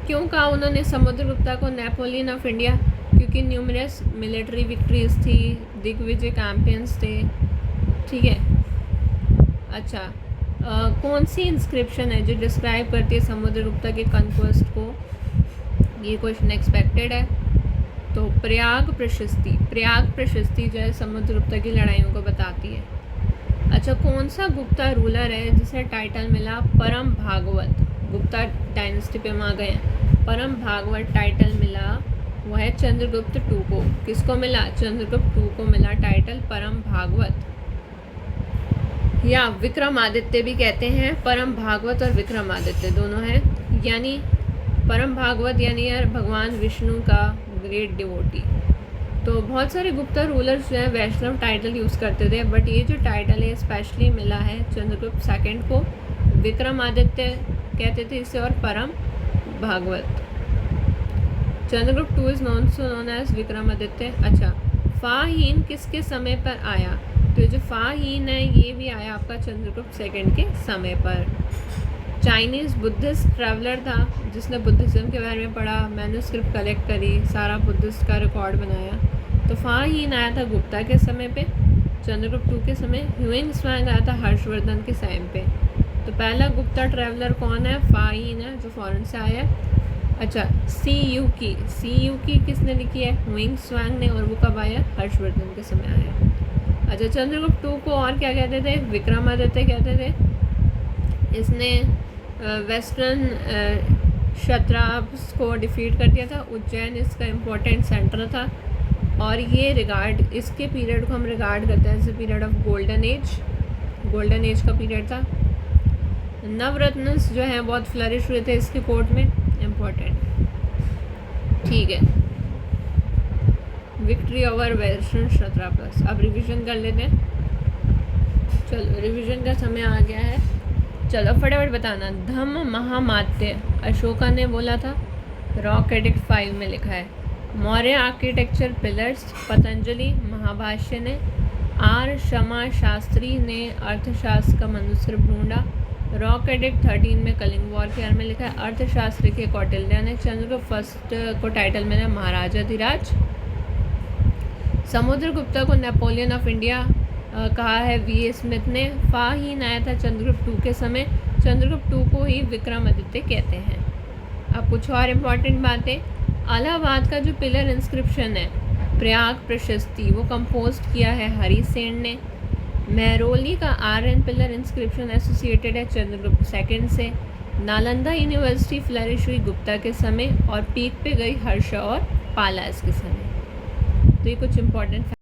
क्यों कहा उन्होंने समुद्रगुप्ता को नेपोलियन ऑफ इंडिया? क्योंकि न्यूमरस मिलिट्री विक्ट्रीज थी, दिग्विजय कैंपेन्स थे, ठीक है। अच्छा, कौन सी इंस्क्रिप्शन है जो डिस्क्राइब करती है समुद्रगुप्ता के कन्क्वेस्ट को? ये क्वेश्चन एक्सपेक्टेड है। तो प्रयाग प्रशस्ति जो है समुद्रगुप्ता की लड़ाइयों को बताती है। अच्छा, कौन सा गुप्ता रूलर है जिसे टाइटल मिला परम भागवत? गुप्ता डायनेस्टी पे हम आ गए हैं। परम भागवत टाइटल मिला, वह है चंद्रगुप्त टू को। किसको मिला? चंद्रगुप्त टू को मिला टाइटल परम भागवत, या विक्रमादित्य भी कहते हैं। परम भागवत और विक्रमादित्य दोनों हैं। यानी परम भागवत यानी यार भगवान विष्णु का ग्रेट डिवोटी। तो बहुत सारे गुप्ता रूलर्स जो है वैष्णव टाइटल यूज़ करते थे, बट ये जो टाइटल है स्पेशली मिला है चंद्रगुप्त सेकंड को। विक्रमादित्य कहते थे इसे, और परम भागवत। Chandragupta two is known as Vikramaditya. अच्छा, फाहीन किसके समय पर आया? तो जो फाहीन है ये भी आया आपका चंद्रगुप्त सेकंड के समय पर। चाइनीज़ बुद्धिस्ट ट्रैवलर था जिसने बुद्धिज़्म के बारे में पढ़ा, मैन्युस्क्रिप्ट कलेक्ट करी, सारा बुद्धिस्ट का रिकॉर्ड बनाया। तो फाहीन आया था गुप्ता के समय पे, चंद्रगुप्त टू के समय। ह्यूइंग स्वांग आया था हर्षवर्धन के टाइम पे। तो पहला गुप्ता ट्रैवलर कौन है? फाहीन है, जो फॉरेन से आया है। अच्छा, सी यू की किसने लिखी है? ह्यूइंग स्वांग ने, और वो कब आया? हर्षवर्धन के समय आया। अच्छा, चंद्रगुप्त टू को और क्या कहते थे? विक्रमादित्य कहते थे। इसने वेस्टर्न क्षत्राप्स को डिफीट कर दिया था। उज्जैन इसका इम्पोर्टेंट सेंटर था, और ये इसके पीरियड को हम रिगार्ड करते हैं as a period of golden age का पीरियड था। नवरत्न जो हैं बहुत फ्लरिश हुए थे इसके कोर्ट में, इम्पोर्टेंट, ठीक है। Victory over western Kshatrapas. अब रिवीजन कर लेते हैं। चलो, रिवीजन का समय आ गया है। चलो फटाफट बताना। धम्म महामात्य अशोका ने बोला था, रॉक एडिक्ट 5 में लिखा है। मौर्य आर्किटेक्चर पिलर्स पतंजलि महाभाष्य ने। आर शमा शास्त्री ने अर्थशास्त्र का मनुस्क्रिप्ट ढूंढा। रॉक एडिक्ट 13 में कलिंग वॉर के बारे में लिखा है। अर्थशास्त्र के कौटिल्य ने। चंद्रगुप्त फर्स्ट को टाइटल मिला महाराजा धीराज। समुद्रगुप्ता को नेपोलियन ऑफ इंडिया कहा है वी स्मिथ ने। फाहीन आया था चंद्रगुप्त टू के समय। चंद्रगुप्त टू को ही विक्रमादित्य कहते हैं। अब कुछ और इम्पॉर्टेंट बातें। इलाहाबाद का जो पिलर इंस्क्रिप्शन है प्रयाग प्रशस्ति, वो कंपोज किया है हरि सेन ने। महरौली का आर्यन पिलर इंस्क्रिप्शन एसोसिएटेड है चंद्रगुप्त सेकंड से। नालंदा यूनिवर्सिटी फ्लरिश हुई गुप्ता के समय, और पीक पे गई हर्ष और पाला इसके समय। तो ये कुछ इंपॉर्टेंट